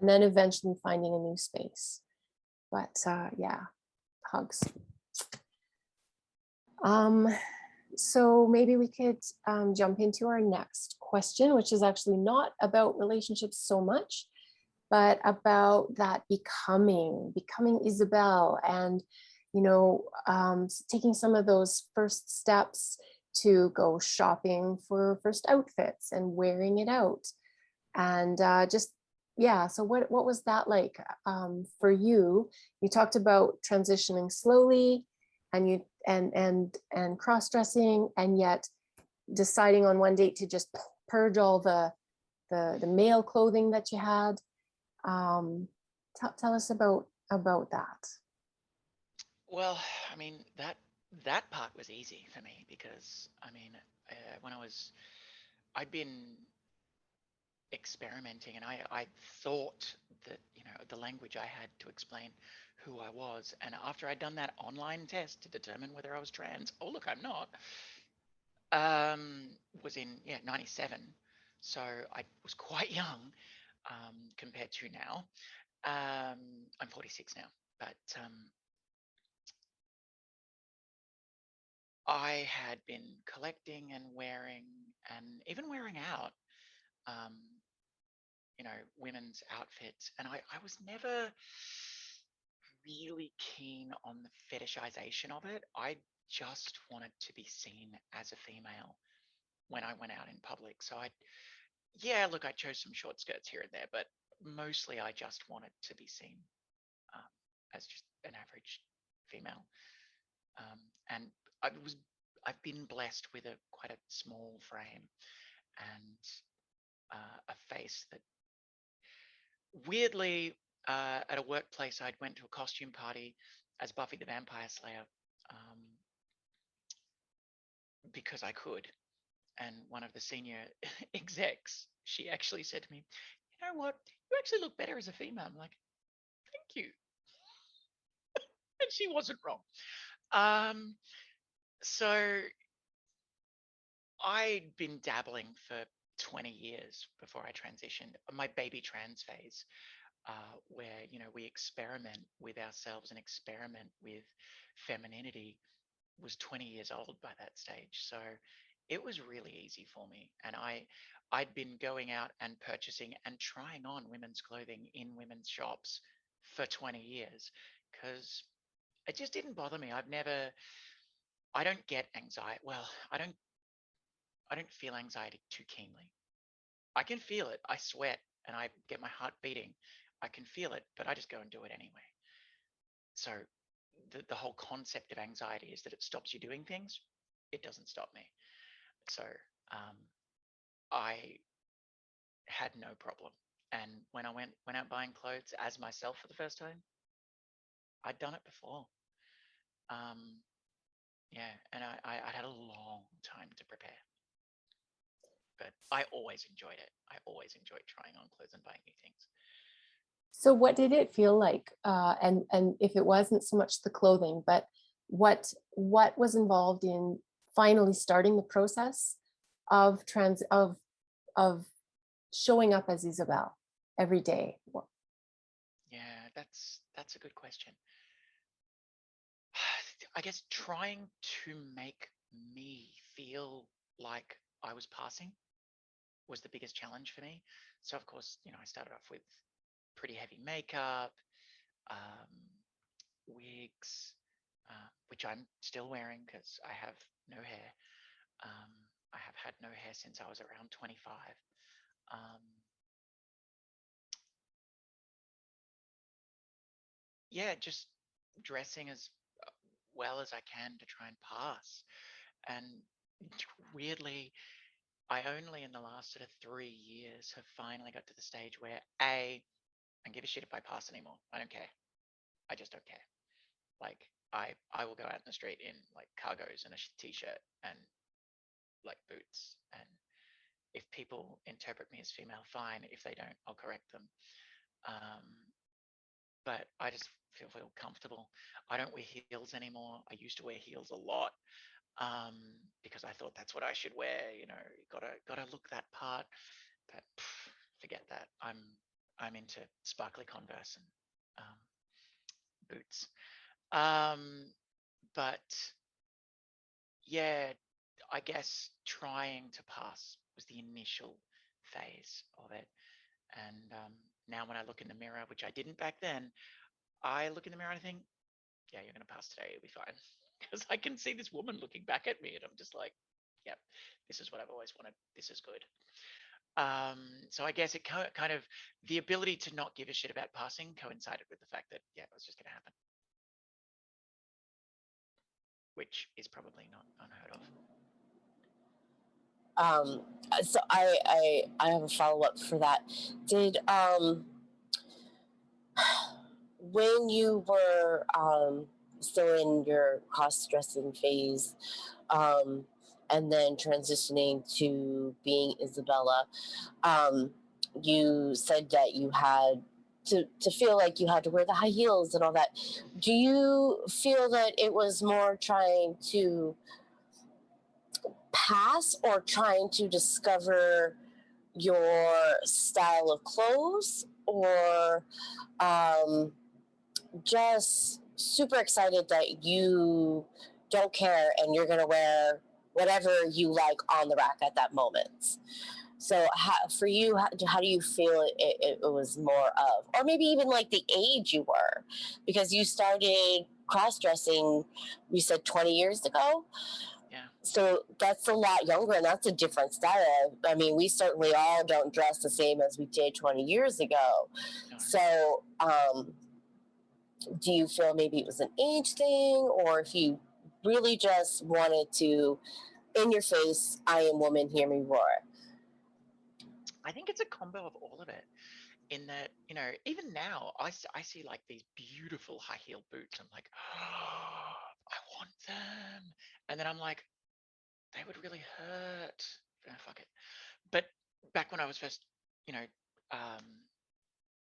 then eventually finding a new space. But yeah, hugs. So maybe we could jump into our next question, which is actually not about relationships so much, but about that becoming Isabel, and taking some of those first steps to go shopping for first outfits and wearing it out, and just yeah. So what was that like for you? You talked about transitioning slowly, and you and cross dressing, and yet deciding on one date to just purge all the male clothing that you had. Tell us about that. Well, I mean that part was easy for me because I mean when I'd been experimenting, and I thought that the language I had to explain who I was, and after I'd done that online test to determine whether I was trans, oh look, I'm not, was in 97, so I was quite young compared to now. I'm 46 now, but I had been collecting and wearing and even wearing out um, women's outfits. And I was never really keen on the fetishization of it. I just wanted to be seen as a female when I went out in public. So yeah, look, I chose some short skirts here and there, but mostly I just wanted to be seen um, as just an average female. And I was, I've been blessed with quite a small frame and a face that weirdly, at a workplace, I'd went to a costume party as Buffy the Vampire Slayer um, because I could. And one of the senior execs, she actually said to me, "You know what? You actually look better as a female." I'm like, "Thank you." And she wasn't wrong. Um, so I'd been dabbling for 20 years before I transitioned. My baby trans phase, where we experiment with ourselves and experiment with femininity, was 20 years old by that stage. So it was really easy for me, and I'd been going out and purchasing and trying on women's clothing in women's shops for 20 years because it just didn't bother me. I don't get anxiety. Well, I don't feel anxiety too keenly. I can feel it. I sweat and I get my heart beating. I can feel it, but I just go and do it anyway. So the whole concept of anxiety is that it stops you doing things. It doesn't stop me. So um, I had no problem. And when I went out buying clothes as myself for the first time, I'd done it before. Um, yeah, and I had a long time to prepare, but I always enjoyed it. I always enjoyed trying on clothes and buying new things. So what did it feel like? And if it wasn't so much the clothing, but what was involved in finally starting the process of of showing up as Isabel every day? Yeah, that's a good question. I guess trying to make me feel like I was passing was the biggest challenge for me. So of course, I started off with pretty heavy makeup, um, wigs, which I'm still wearing because I have no hair. Um, I have had no hair since I was around 25. Um, yeah, just dressing as well as I can to try and pass. And weirdly, I only in the last sort of 3 years have finally got to the stage where I don't give a shit if I pass anymore. I don't care. I just don't care. Like I will go out in the street in like cargos and a t-shirt and like boots. And if people interpret me as female, fine. If they don't, I'll correct them. Um, but I just feel comfortable. I don't wear heels anymore. I used to wear heels a lot, um, because I thought that's what I should wear. You know, gotta look that part. But forget that. I'm into sparkly Converse and boots. Um, but yeah, I guess trying to pass was the initial phase of it. And now when I look in the mirror, which I didn't back then, I look in the mirror and I think, yeah, you're going to pass today. You'll be fine. Because I can see this woman looking back at me and I'm just like, yep, this is what I've always wanted. This is good. So I guess it kind of, the ability to not give a shit about passing coincided with the fact that, yeah, it was just going to happen, which is probably not unheard of. So I have a follow-up for that. Did when you were still in your cross-dressing phase, and then transitioning to being Isabella, um, you said that you had to feel like you had to wear the high heels and all that. Do you feel that it was more trying to pass or trying to discover your style of clothes, or just super excited that you don't care and you're going to wear whatever you like on the rack at that moment? So for you, how do you feel it was more of, or maybe even like the age you were, because you started cross-dressing, you said 20 years ago. Yeah. So that's a lot younger, and that's a different style. I mean, we certainly all don't dress the same as we did 20 years ago. No. So do you feel maybe it was an age thing, or if you really just wanted to, in your face, I am woman, hear me roar? I think it's a combo of all of it. In that, you know, even now I see like these beautiful high heel boots. I'm like, oh, I want them. And then I'm like, they would really hurt. Fuck it. But back when I was first, you know, um,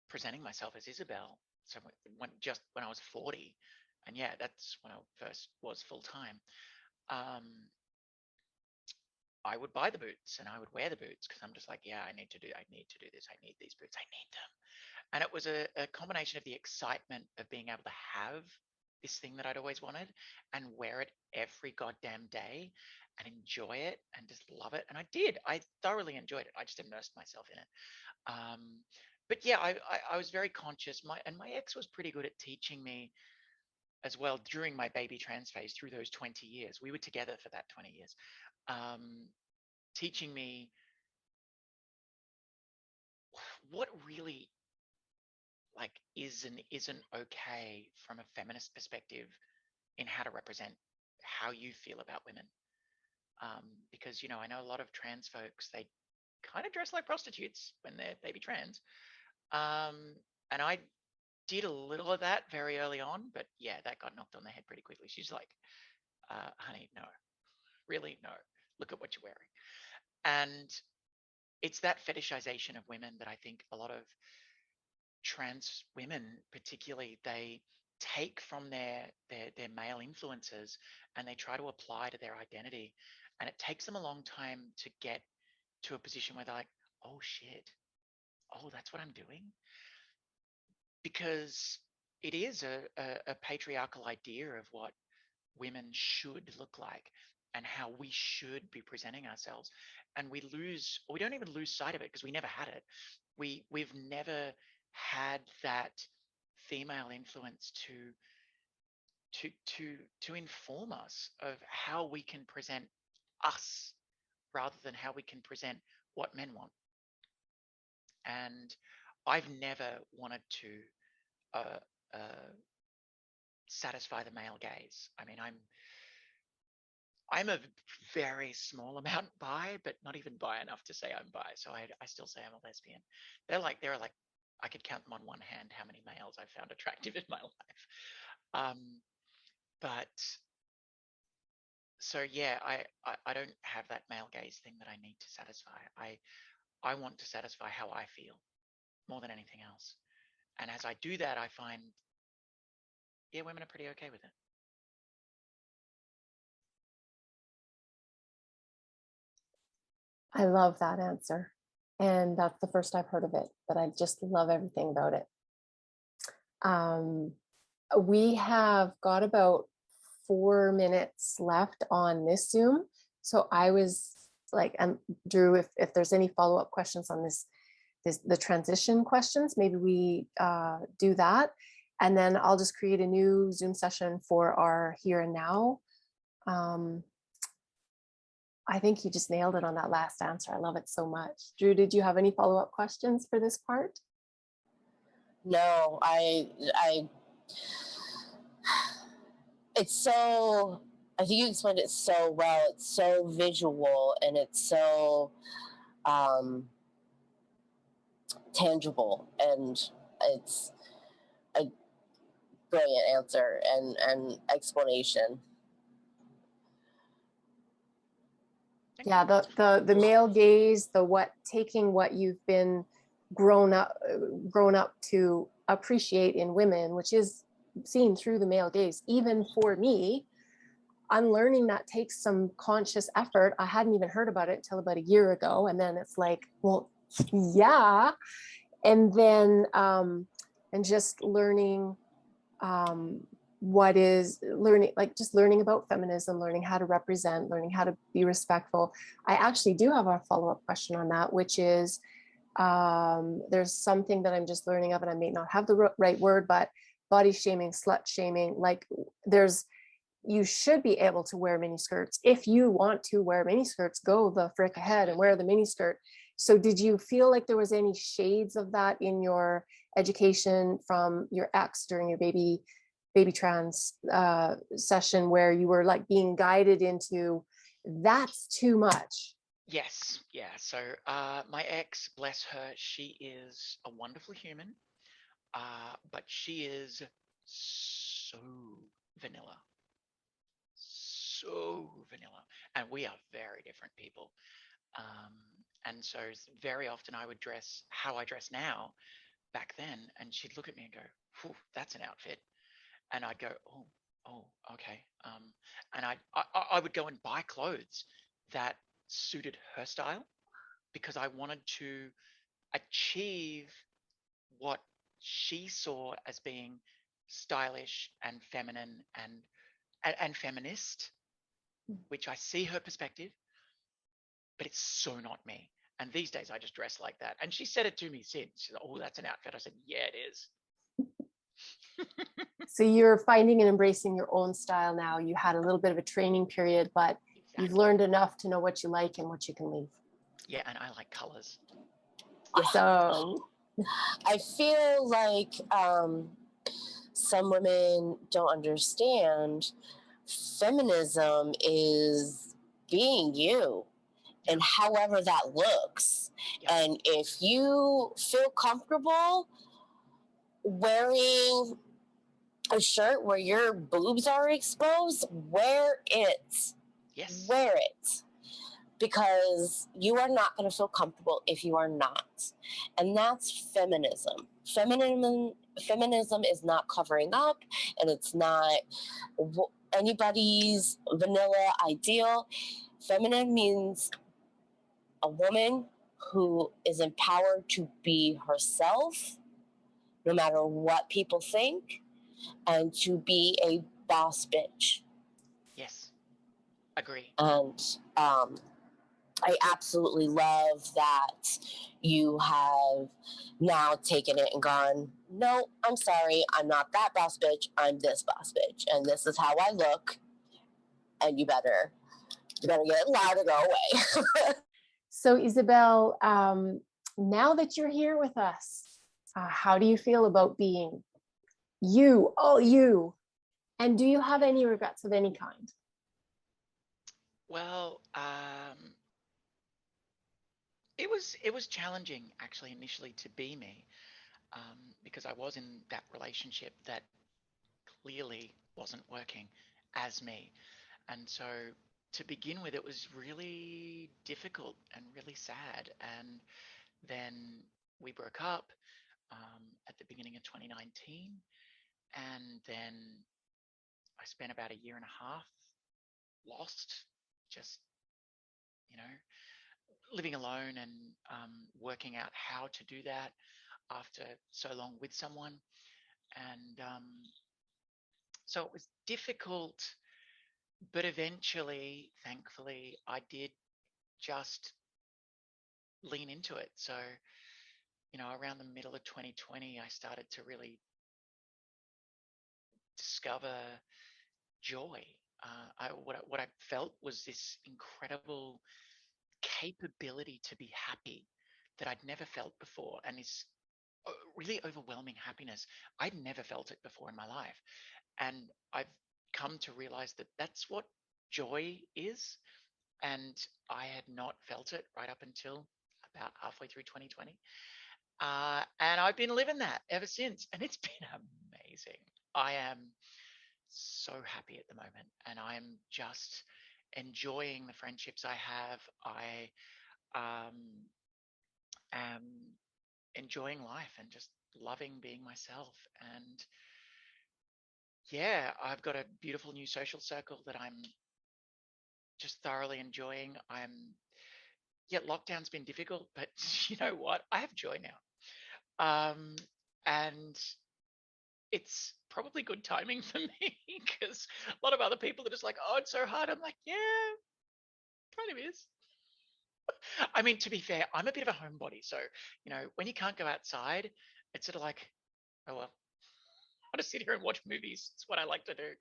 presenting myself as Isabel, so when I was 40, and yeah, that's when I first was full time. Um, I would buy the boots and I would wear the boots because I'm just like, yeah, I need to do this. I need these boots. I need them. And it was a combination of the excitement of being able to have this thing that I'd always wanted and wear it every goddamn day and enjoy it and just love it. And I did. I thoroughly enjoyed it. I just immersed myself in it. Um, but yeah, I was very conscious. My ex was pretty good at teaching me as well during my baby trans phase through those 20 years. We were together for that 20 years, teaching me what really like is and isn't okay from a feminist perspective in how to represent how you feel about women. Because, you know, I know a lot of trans folks, they kind of dress like prostitutes when they're baby trans. And I did a little of that very early on, but yeah, that got knocked on the head pretty quickly. She's like, honey, no, really, no, look at what you're wearing. And it's that fetishization of women that I think a lot of trans women particularly, they take from their male influences and they try to apply to their identity, and it takes them a long time to get to a position where they're like, oh shit, oh, that's what I'm doing. Because it is a patriarchal idea of what women should look like and how we should be presenting ourselves, and we don't even lose sight of it because we never had it. We've never had that female influence to inform us of how we can present us rather than how we can present what men want. And I've never wanted to uh, uh, satisfy the male gaze. I mean, I'm a very small amount bi, but not even bi enough to say I'm bi. So I still say I'm a lesbian. There are like, I could count them on one hand how many males I've found attractive in my life. But so yeah, I don't have that male gaze thing that I need to satisfy. I want to satisfy how I feel more than anything else. And as I do that, I find, yeah, women are pretty okay with it. I love that answer. And that's the first I've heard of it, but I just love everything about it. We have got about 4 minutes left on this Zoom. So I was like, Drew, if there's any follow-up questions on the transition questions, maybe we do that. And then I'll just create a new Zoom session for our here and now. I think you just nailed it on that last answer. I love it so much. Drew, did you have any follow-up questions for this part? No, it's so, I think you explained it so well. It's so visual and it's so tangible, and it's a brilliant answer and explanation. Yeah, the male gaze, taking what you've been grown up to appreciate in women, which is seen through the male gaze. Even for me, unlearning that takes some conscious effort. I hadn't even heard about it until about a year ago, and then it's like, well, yeah, and then and just learning learning about feminism, learning how to represent, learning how to be respectful. I actually do have a follow-up question on that, which is there's something that I'm just learning of, and I may not have the right word, but body shaming, slut shaming, like you should be able to wear mini skirts. If you want to wear mini skirts, go the frick ahead and wear the mini skirt. So did you feel like there was any shades of that in your education from your ex during your baby trans session, where you were like being guided into that's too much? Yes, yeah. So my ex, bless her, she is a wonderful human, but she is so vanilla. So vanilla. And we are very different people. Um, and so very often I would dress how I dress now back then, and she'd look at me and go, "Whew, that's an outfit." And I'd go, "Oh, okay." And I would go and buy clothes that suited her style because I wanted to achieve what she saw as being stylish and feminine and feminist, which I see her perspective, but it's so not me. And these days I just dress like that. And she said it to me since. She's like, "Oh, that's an outfit." I said, "Yeah, it is." So you're finding and embracing your own style now. You had a little bit of a training period, but you've learned enough to know what you like and what you can leave. Yeah, and I like colors. Awesome. I feel like some women don't understand feminism is being you, and however that looks. Yep. And if you feel comfortable wearing a shirt where your boobs are exposed, wear it. Yes. Wear it. Because you are not going to feel comfortable if you are not. And that's feminism. Feminism is not covering up, and it's not anybody's vanilla ideal. Feminine means a woman who is empowered to be herself, no matter what people think, and to be a boss bitch. Yes. Agree. And I absolutely love that you have now taken it and gone, no, I'm sorry, I'm not that boss bitch, I'm this boss bitch, and this is how I look, and you better get it loud or go away. So Isabel, now that you're here with us, how do you feel about being you, all you? And do you have any regrets of any kind? Well, it was challenging actually initially to be me, because I was in that relationship that clearly wasn't working as me. And so to begin with, it was really difficult and really sad. And then we broke up. at the beginning of 2019. And then I spent about a year and a half lost, just, living alone and working out how to do that after so long with someone. And so it was difficult, but eventually, thankfully, I did just lean into it. So, around the middle of 2020, I started to really discover joy. What I felt was this incredible capability to be happy that I'd never felt before, and this really overwhelming happiness. I'd never felt it before in my life, and I've come to realize that that's what joy is, and I had not felt it right up until about halfway through 2020. And I've been living that ever since, and it's been amazing. I am so happy at the moment, and I'm just enjoying the friendships I have. I am enjoying life and just loving being myself. And yeah, I've got a beautiful new social circle that I'm just thoroughly enjoying. Lockdown's been difficult, but you know what? I have joy now. And it's probably good timing for me because a lot of other people are just like, oh, it's so hard. I'm like, yeah, kind of is. I mean, to be fair, I'm a bit of a homebody. So, when you can't go outside, it's sort of like, oh, well, I'll just sit here and watch movies. It's what I like to do.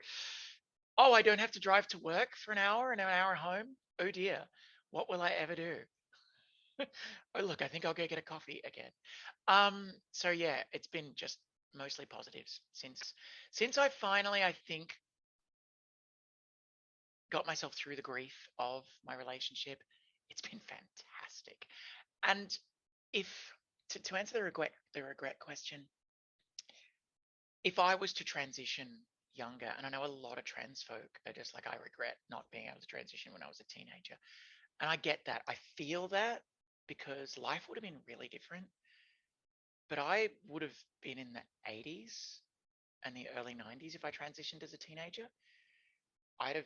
Oh, I don't have to drive to work for an hour and an hour home. Oh dear, what will I ever do? Oh, look, I think I'll go get a coffee again. So yeah, it's been just mostly positives since I finally, I think, got myself through the grief of my relationship. It's been fantastic. And if to answer the regret question, if I was to transition younger, and I know a lot of trans folk are just like, I regret not being able to transition when I was a teenager. And I get that. I feel that because life would have been really different. But I would have been in the 80s and the early 90s if I transitioned as a teenager. I'd have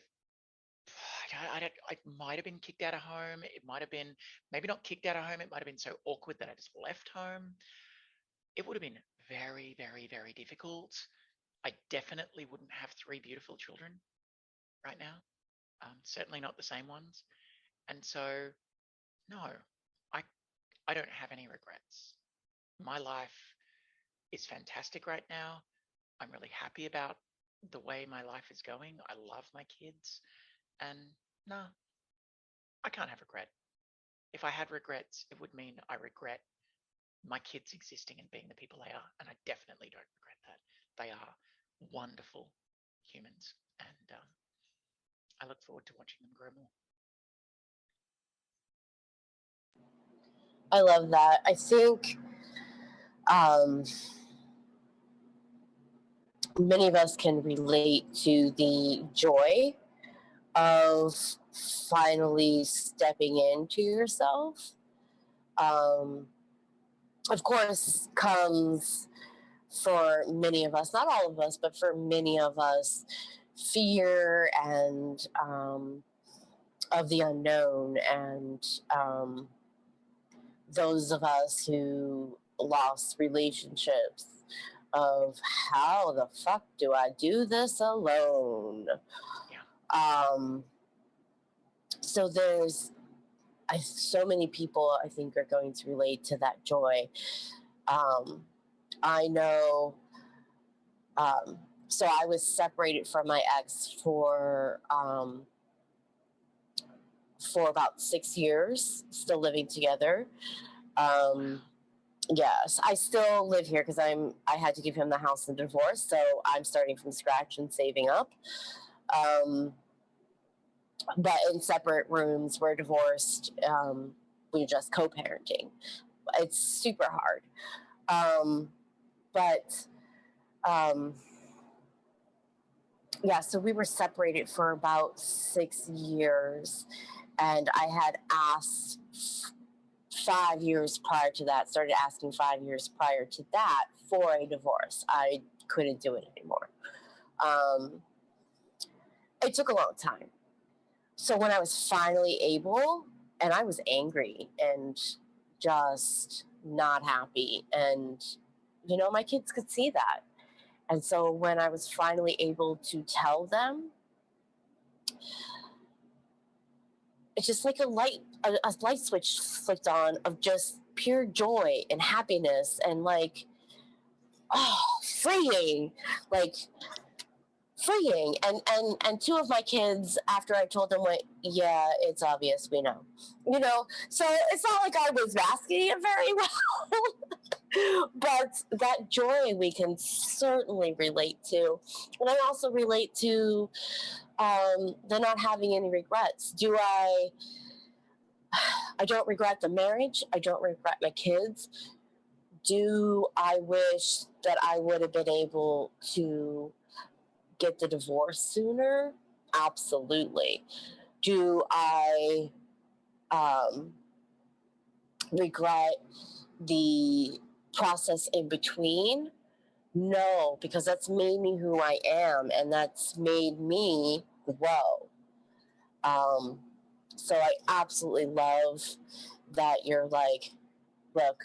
I might have been kicked out of home. It might have been maybe not kicked out of home. It might have been so awkward that I just left home. It would have been very, very, very difficult. I definitely wouldn't have 3 beautiful children right now. Certainly not the same ones. And so, no, I I don't have any regrets. My life is fantastic right now. I'm really happy about the way my life is going. I love my kids, and no, I can't have regret. If I had regrets, it would mean I regret my kids existing and being the people they are, and I definitely don't regret that. They are wonderful humans, and I look forward to watching them grow more. I love that. I think many of us can relate to the joy of finally stepping into yourself. Of course, comes for many of us, not all of us, but for many of us, fear and of the unknown, and those of us who lost relationships of how the fuck do I do this alone? Yeah. So there's so many people I think are going to relate to that joy. I know. So I was separated from my ex for about 6 years, still living together. Yes, I still live here because I had to give him the house in divorce, so I'm starting from scratch and saving up. But in separate rooms, we're divorced. We're just co-parenting. It's super hard. Yeah, so we were separated for about 6 years, and I had asked 5 years prior to that, started asking 5 years prior to that for a divorce. I couldn't do it anymore. It took a long time. So when I was finally able, and I was angry and just not happy, and my kids could see that. And so when I was finally able to tell them, it's just like a light switch flicked on of just pure joy and happiness and like, oh, freeing, like freeing. And two of my kids, after I told them, went, yeah, it's obvious, we know. So it's not like I was masking it very well. But that joy we can certainly relate to. And I also relate to the not having any regrets. I don't regret the marriage. I don't regret my kids. Do I wish that I would have been able to get the divorce sooner? Absolutely. Do I regret the process in between? No, because that's made me who I am, and that's made me grow. So I absolutely love that you're like, look,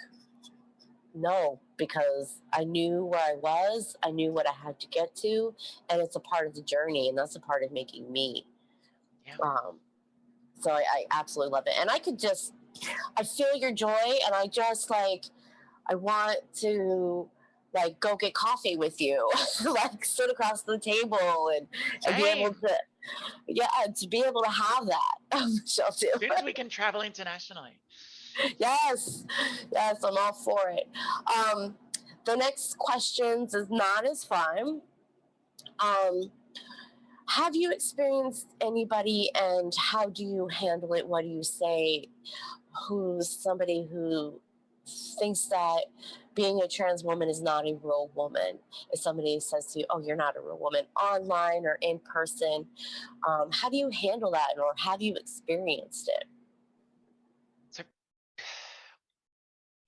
no, because I knew where I was, I knew what I had to get to, and it's a part of the journey, and that's a part of making me. Yeah. So I absolutely love it. And I feel your joy, and I just like, I want to like go get coffee with you, like sit across the table and be able to be able to have that. As soon as we can travel internationally. Yes, I'm all for it. The next questions is not as fun. Have you experienced anybody, and how do you handle it? What do you say? Who's somebody who thinks that being a trans woman is not a real woman? If somebody says to you, oh, you're not a real woman, online or in person, how do you handle that, or have you experienced it? So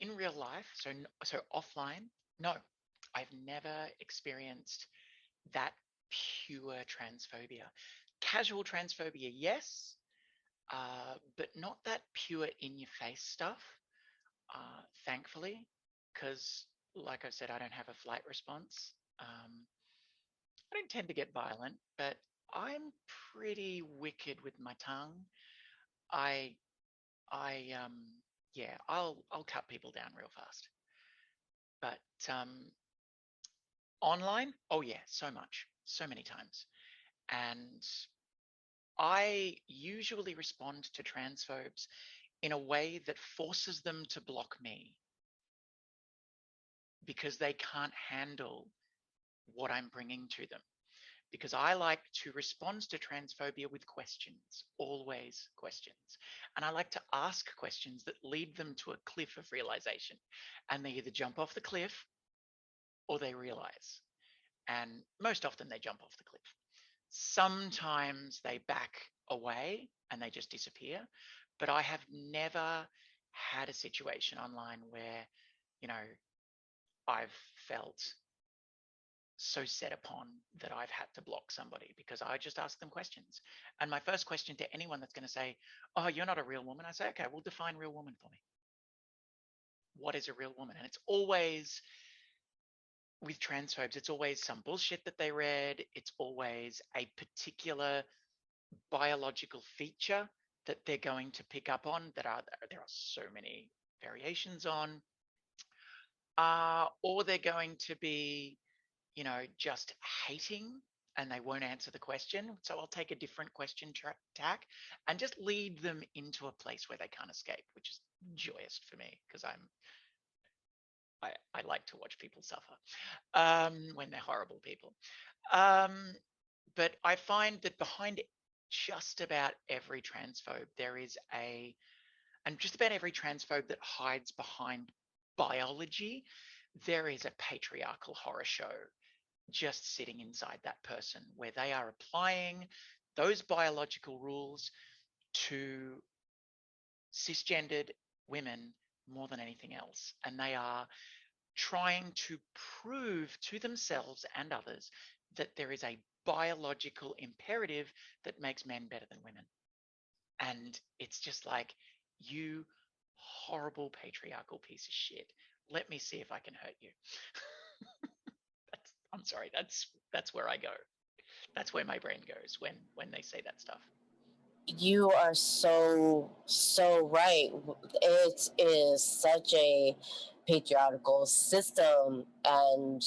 in real life, so offline, no, I've never experienced that pure transphobia. Casual transphobia, yes, but not that pure in your face stuff, thankfully, because like I said, I don't have a flight response. I don't tend to get violent, but I'm pretty wicked with my tongue. I, yeah, I'll cut people down real fast. But online, oh yeah, so much, so many times. And I usually respond to transphobes in a way that forces them to block me because they can't handle what I'm bringing to them. Because I like to respond to transphobia with questions, always questions. And I like to ask questions that lead them to a cliff of realization. And they either jump off the cliff or they realize. And most often they jump off the cliff. Sometimes they back away and they just disappear. But I have never had a situation online where, I've felt so set upon that I've had to block somebody because I just ask them questions. And my first question to anyone that's going to say, oh, you're not a real woman, I say, okay, well, define real woman for me. What is a real woman? And it's always, with transphobes, it's always some bullshit that they read. It's always a particular biological feature that they're going to pick up on there are so many variations on. Or they're going to be just hating and they won't answer the question. So I'll take a different question tack and just lead them into a place where they can't escape, which is joyous for me because I like to watch people suffer when they're horrible people. But I find that behind just about every transphobe, and just about every transphobe that hides behind biology, there is a patriarchal horror show just sitting inside that person where they are applying those biological rules to cisgendered women more than anything else. And they are trying to prove to themselves and others that there is a biological imperative that makes men better than women. And it's just like, you horrible patriarchal piece of shit. Let me see if I can hurt you. I'm sorry, that's where I go. That's where my brain goes when they say that stuff. You are so right. It is such a patriarchal system, and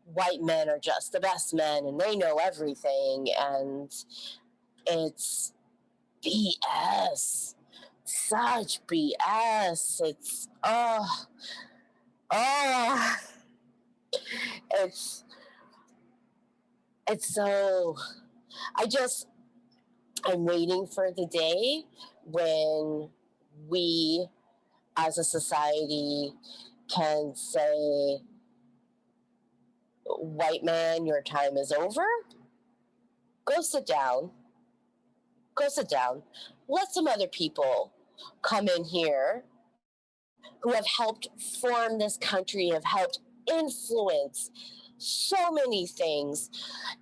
white men are just the best men and they know everything, and it's BS. Such BS. It's it's so, I'm waiting for the day when we as a society can say, white man, your time is over. Go sit down. Go sit down. Let some other people come in here who have helped form this country, have helped influence so many things,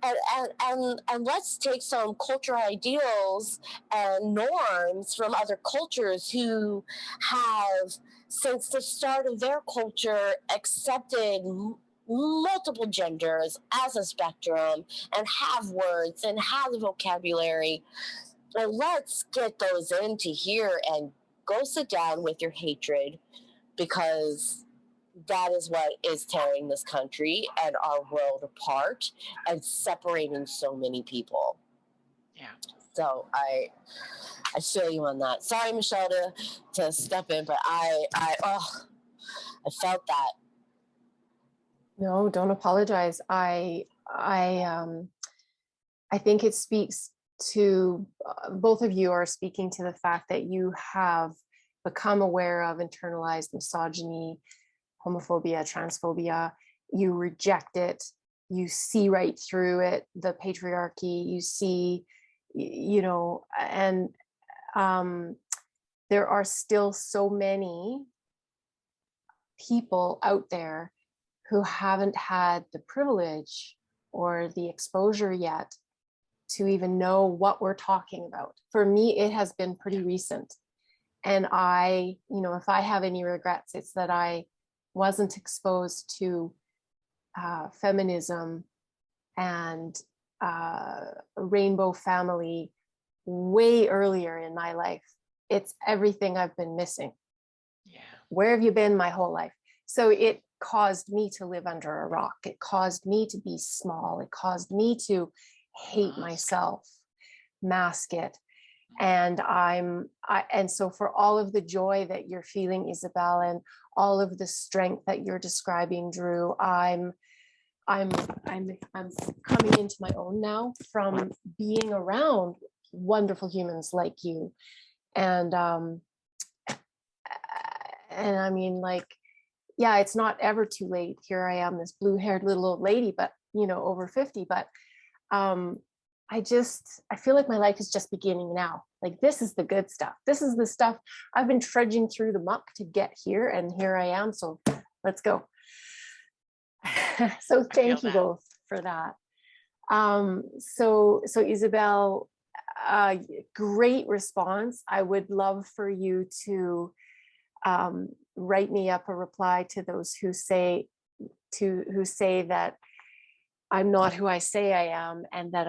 and let's take some cultural ideals and norms from other cultures who have, since the start of their culture, accepted multiple genders as a spectrum and have words and have the vocabulary. And let's get those into here and go sit down with your hatred, because that is what is tearing this country and our world apart and separating so many people. Yeah. So I feel you on that. Sorry, Michelle, to step in, but I felt that. No, don't apologize. I think it speaks to both of you are speaking to the fact that you have become aware of internalized misogyny, homophobia, transphobia. You reject it. You see right through it, the patriarchy. You see, and there are still so many people out there who haven't had the privilege or the exposure yet to even know what we're talking about. For me, it has been pretty recent. And I, if I have any regrets, it's that I wasn't exposed to feminism and a rainbow family way earlier in my life. It's everything I've been missing. Yeah. Where have you been my whole life? So it caused me to live under a rock. It caused me to be small. It caused me to hate myself, mask it. And and so for all of the joy that you're feeling, Isabel, and all of the strength that you're describing, Drew, I'm coming into my own now from being around wonderful humans like you. And I mean, like, yeah, it's not ever too late. Here I am, this blue-haired little old lady, but over 50. But I feel like my life is just beginning now. Like, this is the good stuff. This is the stuff I've been trudging through the muck to get here, and here I am. So let's go. So thank you both for that. So Isabel, great response. I would love for you to write me up a reply to those who say that I'm not who I say I am, and that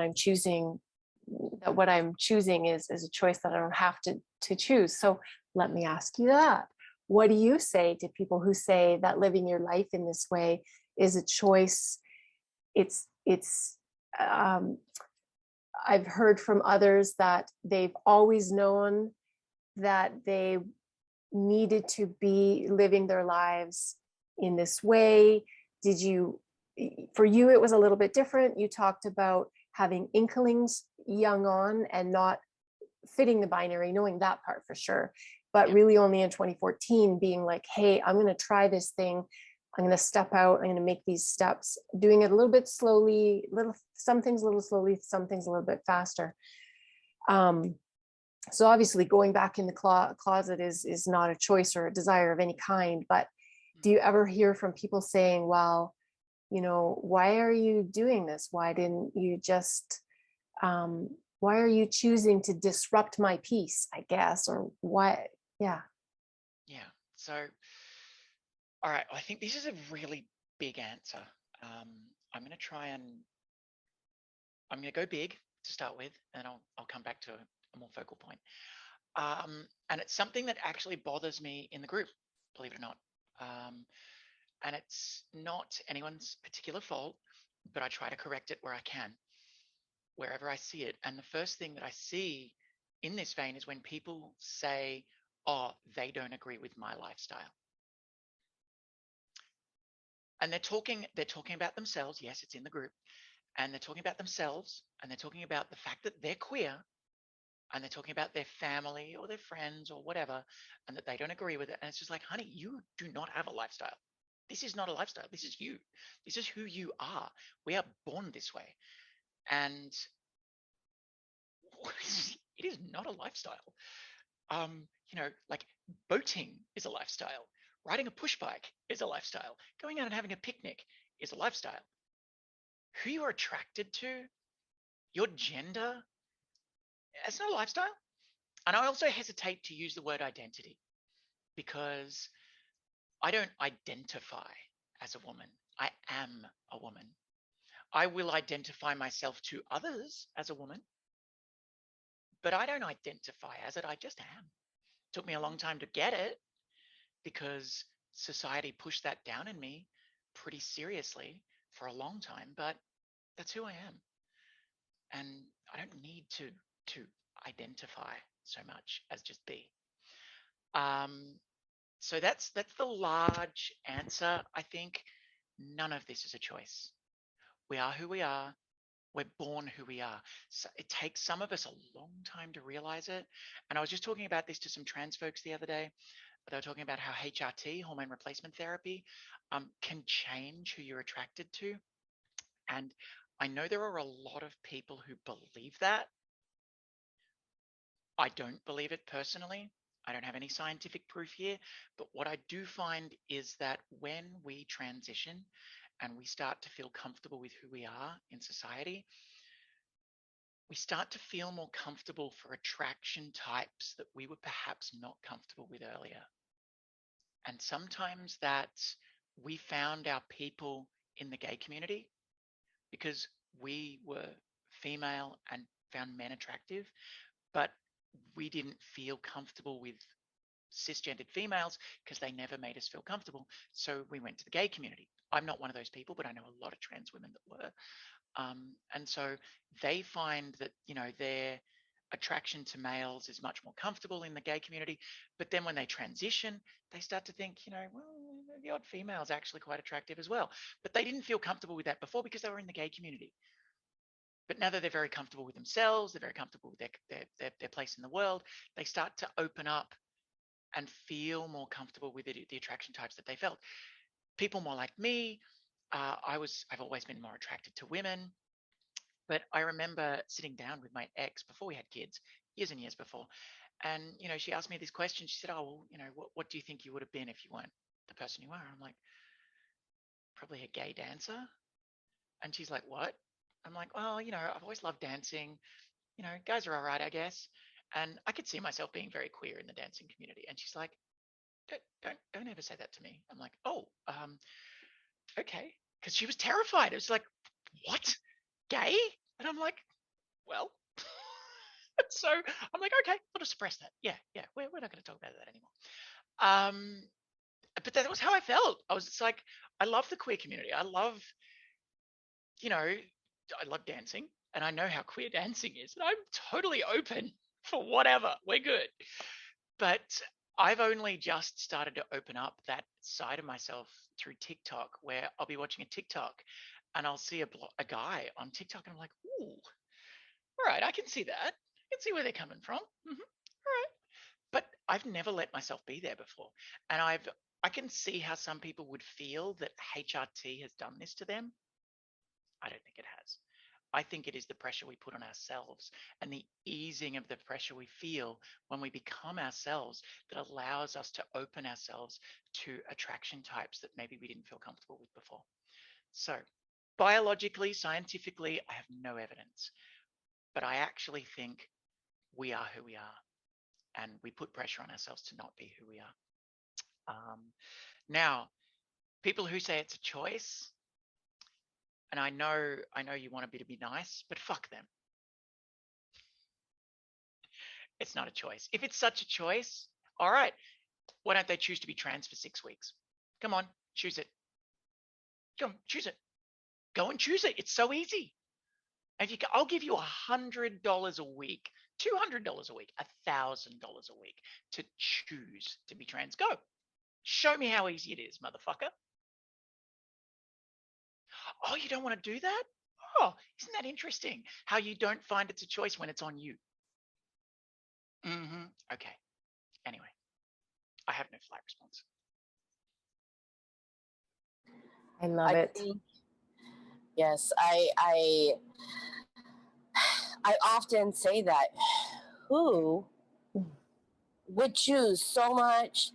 that what I'm choosing is a choice that I don't have to choose. So let me ask you that. What do you say to people who say that living your life in this way is a choice? I've heard from others that they've always known that they needed to be living their lives in this way. For you, it was a little bit different. You talked about having inklings young on and not fitting the binary, knowing that part for sure, but really only in 2014 being like, hey, I'm going to try this thing. I'm going to step out. I'm going to make these steps, doing it a little bit slowly, some things a little slowly, some things a little bit faster. So obviously going back in the closet is not a choice or a desire of any kind, but do you ever hear from people saying, well, why are you doing this? Why didn't you just, why are you choosing to disrupt my peace, I guess, or why? Yeah. Yeah. So, all right. I think this is a really big answer. I'm going to try and I'm going to go big to start with, and I'll come back to a more focal point. And it's something that actually bothers me in the group, believe it or not. And it's not anyone's particular fault, but I try to correct it where I can, wherever I see it. And the first thing that I see in this vein is when people say, oh, they don't agree with my lifestyle. And they're talking about themselves. Yes, it's in the group. And they're talking about themselves, and they're talking about the fact that they're queer, and they're talking about their family or their friends or whatever, and that they don't agree with it. And it's just like, honey, you do not have a lifestyle. This is not a lifestyle. This is you. This is who you are. We are born this way. And it is not a lifestyle. Like boating is a lifestyle. Riding a push bike is a lifestyle. Going out and having a picnic is a lifestyle. Who you are attracted to, your gender, it's not a lifestyle. And I also hesitate to use the word identity because I don't identify as a woman. I am a woman. I will identify myself to others as a woman, but I don't identify as it. I just am. It took me a long time to get it because society pushed that down in me pretty seriously for a long time, but that's who I am. And I don't need to identify so much as just be. So that's the large answer. I think none of this is a choice. We are who we are. We're born who we are. So it takes some of us a long time to realize it. And I was just talking about this to some trans folks the other day. They were talking about how HRT, hormone replacement therapy, can change who you're attracted to. And I know there are a lot of people who believe that. I don't believe it personally. I don't have any scientific proof here. But what I do find is that when we transition and we start to feel comfortable with who we are in society, we start to feel more comfortable for attraction types that we were perhaps not comfortable with earlier. And sometimes that's we found our people in the gay community because we were female and found men attractive, but we didn't feel comfortable with cisgendered females because they never made us feel comfortable. So we went to the gay community. I'm not one of those people, but I know a lot of trans women that were. And so they find that, their attraction to males is much more comfortable in the gay community. But then when they transition, they start to think, well, the odd female is actually quite attractive as well. But they didn't feel comfortable with that before because they were in the gay community. But now that they're very comfortable with themselves, they're very comfortable with their place in the world, they start to open up and feel more comfortable with the attraction types that they felt. People more like me, I've always been more attracted to women. But I remember sitting down with my ex before we had kids, years and years before. And, she asked me this question. She said, oh, well, what do you think you would have been if you weren't the person you are? I'm like, probably a gay dancer. And she's like, what? I'm like, well, I've always loved dancing. Guys are all right, I guess. And I could see myself being very queer in the dancing community. And she's like, don't ever say that to me. I'm like, oh, okay. Because she was terrified. It was like, what? Gay? And I'm like, well. So I'm like, okay, I'll just suppress that. Yeah, we're not going to talk about that anymore. But that was how I felt. I was just like, I love the queer community. I love dancing, and I know how queer dancing is, and I'm totally open for whatever. We're good. But I've only just started to open up that side of myself through TikTok, where I'll be watching a TikTok and I'll see a guy on TikTok and I'm like, ooh, all right, I can see that. I can see where they're coming from. All right. But I've never let myself be there before. And I can see how some people would feel that HRT has done this to them. I don't think it has. I think it is the pressure we put on ourselves and the easing of the pressure we feel when we become ourselves that allows us to open ourselves to attraction types that maybe we didn't feel comfortable with before. So biologically, scientifically, I have no evidence, but I actually think we are who we are, and we put pressure on ourselves to not be who we are. Now, people who say it's a choice, and I know you want to be nice, but fuck them. It's not a choice. If it's such a choice, all right, why don't they choose to be trans for 6 weeks? Come on, choose it. Come on, choose it. Go and choose it. It's so easy. And I'll give you $100 a week, $200 a week, $1,000 a week to choose to be trans. Go. Show me how easy it is, motherfucker. Oh, you don't want to do that? Oh, isn't that interesting? How you don't find it's a choice when it's on you. Okay. Anyway, I have no flat response. I love it. Think, yes, I often say that. Who would choose so much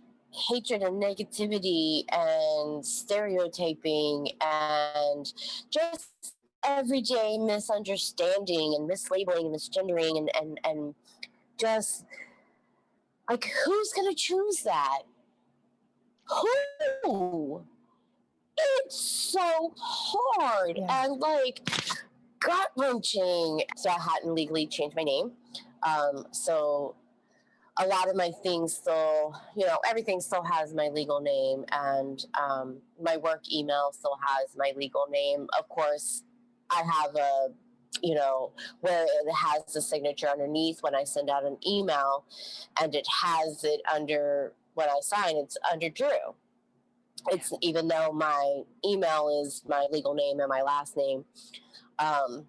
hatred and negativity and stereotyping and just everyday misunderstanding and mislabeling and misgendering and just like, who's gonna choose that? Who? It's so hard and like gut wrenching. So I hadn't legally changed my name. So a lot of my things still, everything still has my legal name, and my work email still has my legal name. Of course, I have a, where it has the signature underneath when I send out an email, and it has it under, when I sign, it's under Drew. It's, even though my email is my legal name and my last name. But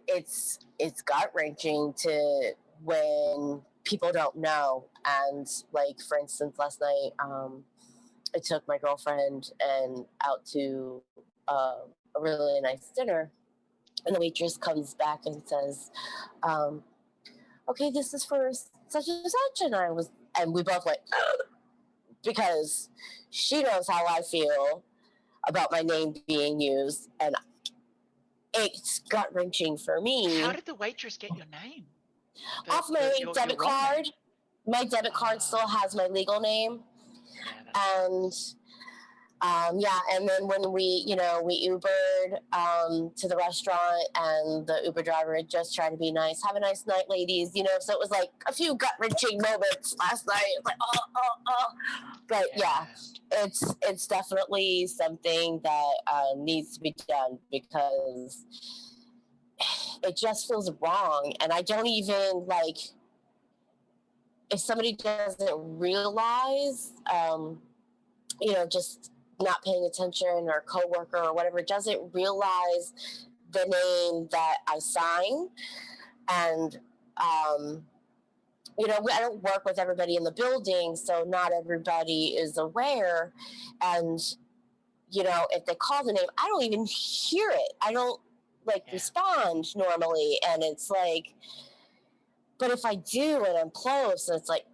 it's gut wrenching to when people don't know. And like, for instance, last night, I took my girlfriend and out to a really nice dinner, and the waitress comes back and says, "Okay, this is for such and such," and we both went because she knows how I feel about my name being used, and it's gut wrenching for me. How did the waitress get your name? Off my debit card. Name. My debit card still has my legal name. Yeah, and and then when we Ubered to the restaurant, and the Uber driver just tried to be nice. Have a nice night, ladies. So it was like a few gut wrenching moments last night. Like, oh. But yeah, it's definitely something that needs to be done, because it just feels wrong. And I don't even like, if somebody doesn't realize, just not paying attention, or coworker or whatever doesn't realize the name that I sign. And, I don't work with everybody in the building, so not everybody is aware. And, if they call the name, I don't even hear it. I don't respond normally. And it's like, but if I do and I'm close, and it's like,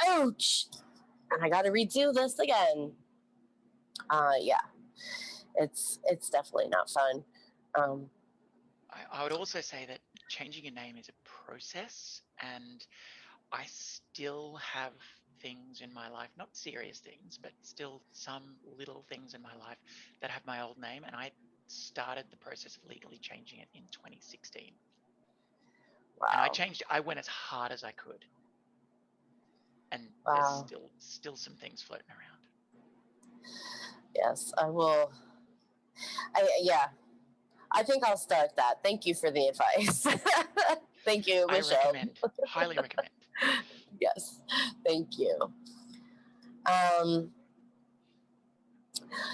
ouch, and I got to redo this again. Yeah, it's definitely not fun. I would also say that changing your name is a process, and I still have things in my life, not serious things, but still some little things in my life that have my old name, and I started the process of legally changing it in 2016. Wow. And I went as hard as I could. And there's still some things floating around. Yes, I will. I think I'll start that. Thank you for the advice. Thank you, Michelle. I recommend. Highly recommend. Yes, thank you.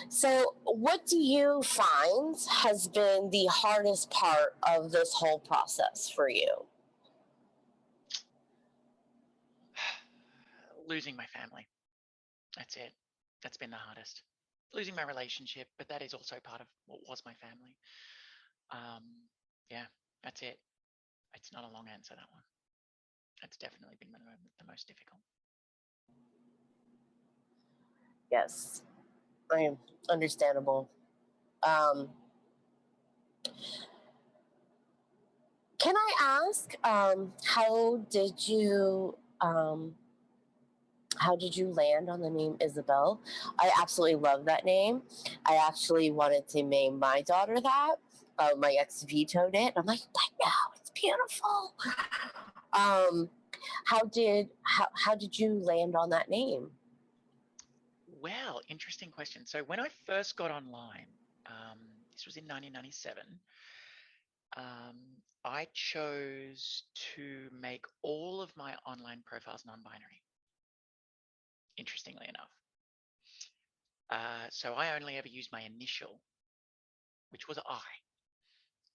So what do you find has been the hardest part of this whole process for you? Losing my family. That's it. That's been the hardest. Losing my relationship, but that is also part of what was my family. Yeah, that's it. It's not a long answer, that one. It's definitely been the most difficult. Yes, I am understandable. Um, can I ask, how did you land on the name Isabel? I absolutely love that name. I actually wanted to name my daughter that. My ex vetoed it. I'm like, but no, it's beautiful. Um, how did you land on that name? Well, interesting question. So when I first got online, this was in 1997, um, I chose to make all of my online profiles non-binary, interestingly enough. So I only ever used my initial, which was I,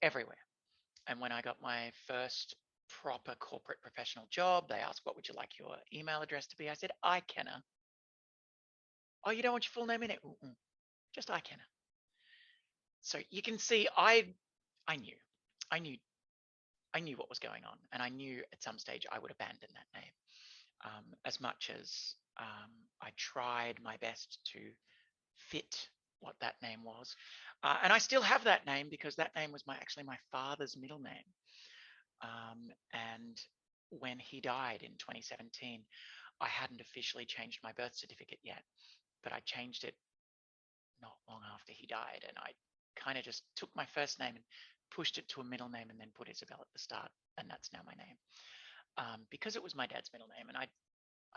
everywhere. And when I got my first proper corporate professional job, they asked, what would you like your email address to be? I said, I Kenna. Oh, you don't want your full name in it? Just I Kenna. So you can see I knew. I knew I knew what was going on, and I knew at some stage I would abandon that name. As much as I tried my best to fit what that name was, and I still have that name because that name was actually my father's middle name. And when he died in 2017, I hadn't officially changed my birth certificate yet, but I changed it not long after he died, and I kind of just took my first name and pushed it to a middle name and then put Isabel at the start, and that's now my name. Because it was my dad's middle name, and I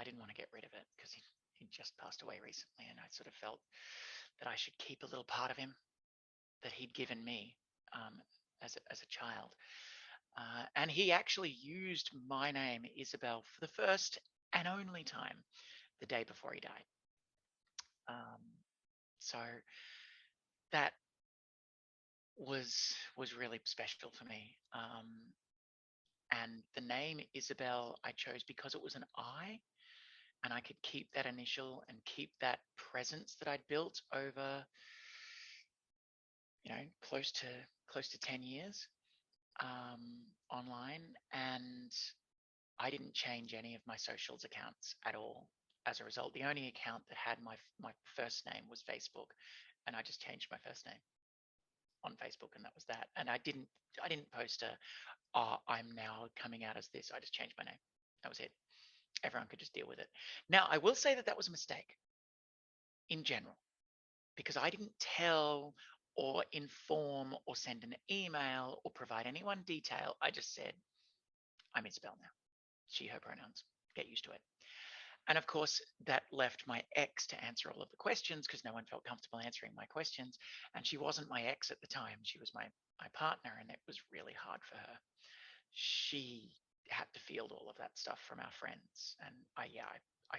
didn't want to get rid of it because he just passed away recently, and I sort of felt that I should keep a little part of him that he'd given me as a child. And he actually used my name, Isabel, for the first and only time the day before he died. So that was really special for me. And the name Isabel I chose because it was an I, and I could keep that initial and keep that presence that I'd built over, close to 10 years online. And I didn't change any of my socials accounts at all. As a result, the only account that had my first name was Facebook, and I just changed my first name on Facebook, and that was that. And I didn't post I'm now coming out as this. I just changed my name. That was it. Everyone could just deal with it. Now, I will say that that was a mistake in general, because I didn't tell or inform or send an email or provide anyone detail. I just said, I'm Isabel now. She, her pronouns. Get used to it. And of course, that left my ex to answer all of the questions because no one felt comfortable answering my questions. And she wasn't my ex at the time. She was my partner, and it was really hard for her. She had to field all of that stuff from our friends. And I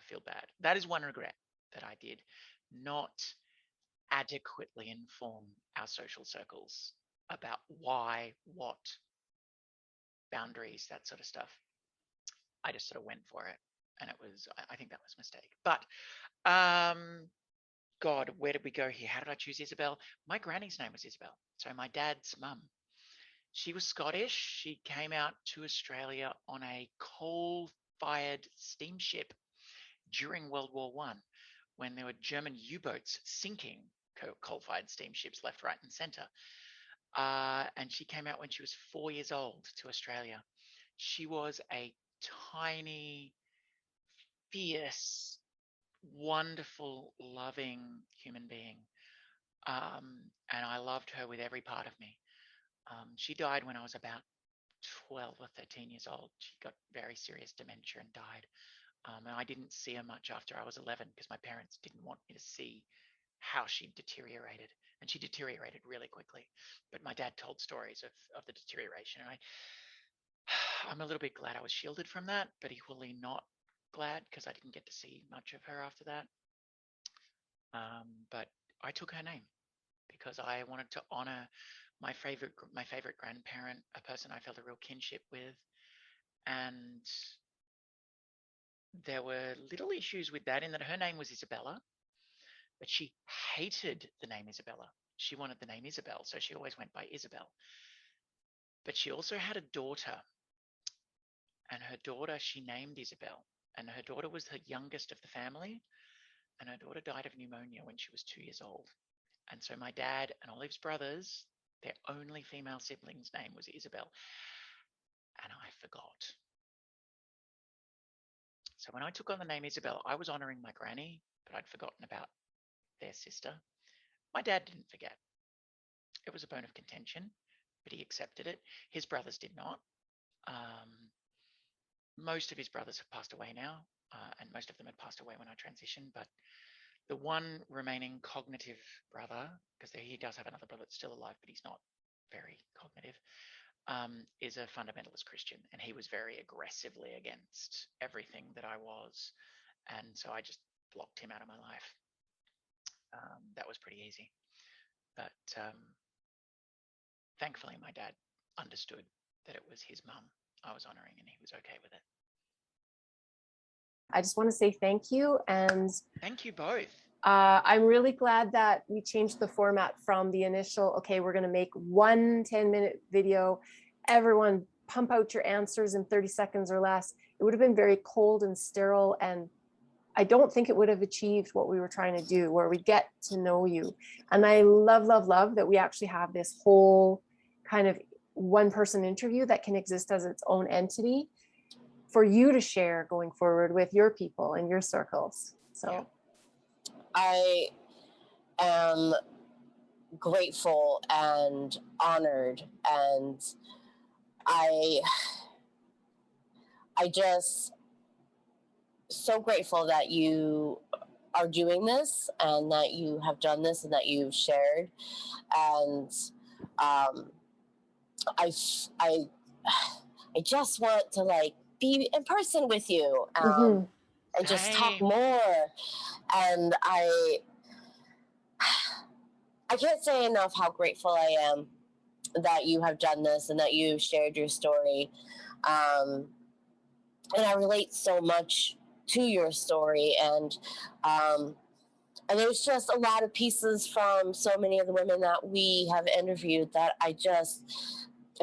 feel bad. That is one regret that I did not adequately inform our social circles about why, what, boundaries, that sort of stuff. I just sort of went for it. And I think that was a mistake. But God, where did we go here? How did I choose Isabel? My granny's name was Isabel. So my dad's mum. She was Scottish. She came out to Australia on a coal-fired steamship during World War One, when there were German U-boats sinking coal-fired steamships left, right, and centre. And she came out when she was 4 years old to Australia. She was a tiny, fierce, wonderful, loving human being. And I loved her with every part of me. She died when I was about 12 or 13 years old. She got very serious dementia and died. And I didn't see her much after I was 11 because my parents didn't want me to see how she deteriorated. And she deteriorated really quickly. But my dad told stories of the deterioration. And I'm a little bit glad I was shielded from that, but equally not glad because I didn't get to see much of her after that. But I took her name because I wanted to honor my favorite grandparent, a person I felt a real kinship with. And there were little issues with that in that her name was Isabella, but she hated the name Isabella. She wanted the name Isabel, so she always went by Isabel. But she also had a daughter, and her daughter she named Isabel, and her daughter was the youngest of the family, and her daughter died of pneumonia when she was 2 years old. And so my dad and Olive's brothers, their only female sibling's name was Isabel, and I forgot. So when I took on the name Isabel, I was honoring my granny, but I'd forgotten about their sister. My dad didn't forget. It was a bone of contention, but he accepted it. His brothers did not. Most of his brothers have passed away now, and most of them had passed away when I transitioned. But the one remaining cognitive brother, because he does have another brother that's still alive, but he's not very cognitive, is a fundamentalist Christian, and he was very aggressively against everything that I was, and so I just blocked him out of my life. That was pretty easy, but thankfully my dad understood that it was his mum I was honoring, and he was okay with it. I just want to say thank you, and thank you both. I'm really glad that we changed the format from the initial, okay, we're going to make one 10-minute video, everyone pump out your answers in 30 seconds or less. It would have been very cold and sterile, and I don't think it would have achieved what we were trying to do, where we get to know you. And I love, love, love that we actually have this whole kind of one-person interview that can exist as its own entity for you to share going forward with your people and your circles. So yeah. I am grateful and honored, and I just so grateful that you are doing this, and that you have done this, and that you've shared. And I just want to like be in person with you, and just talk more. And I can't say enough how grateful I am that you have done this and that you shared your story. And I relate so much to your story. And there's just a lot of pieces from so many of the women that we have interviewed that I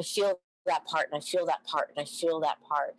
feel that part, and I feel that part, and I feel that part.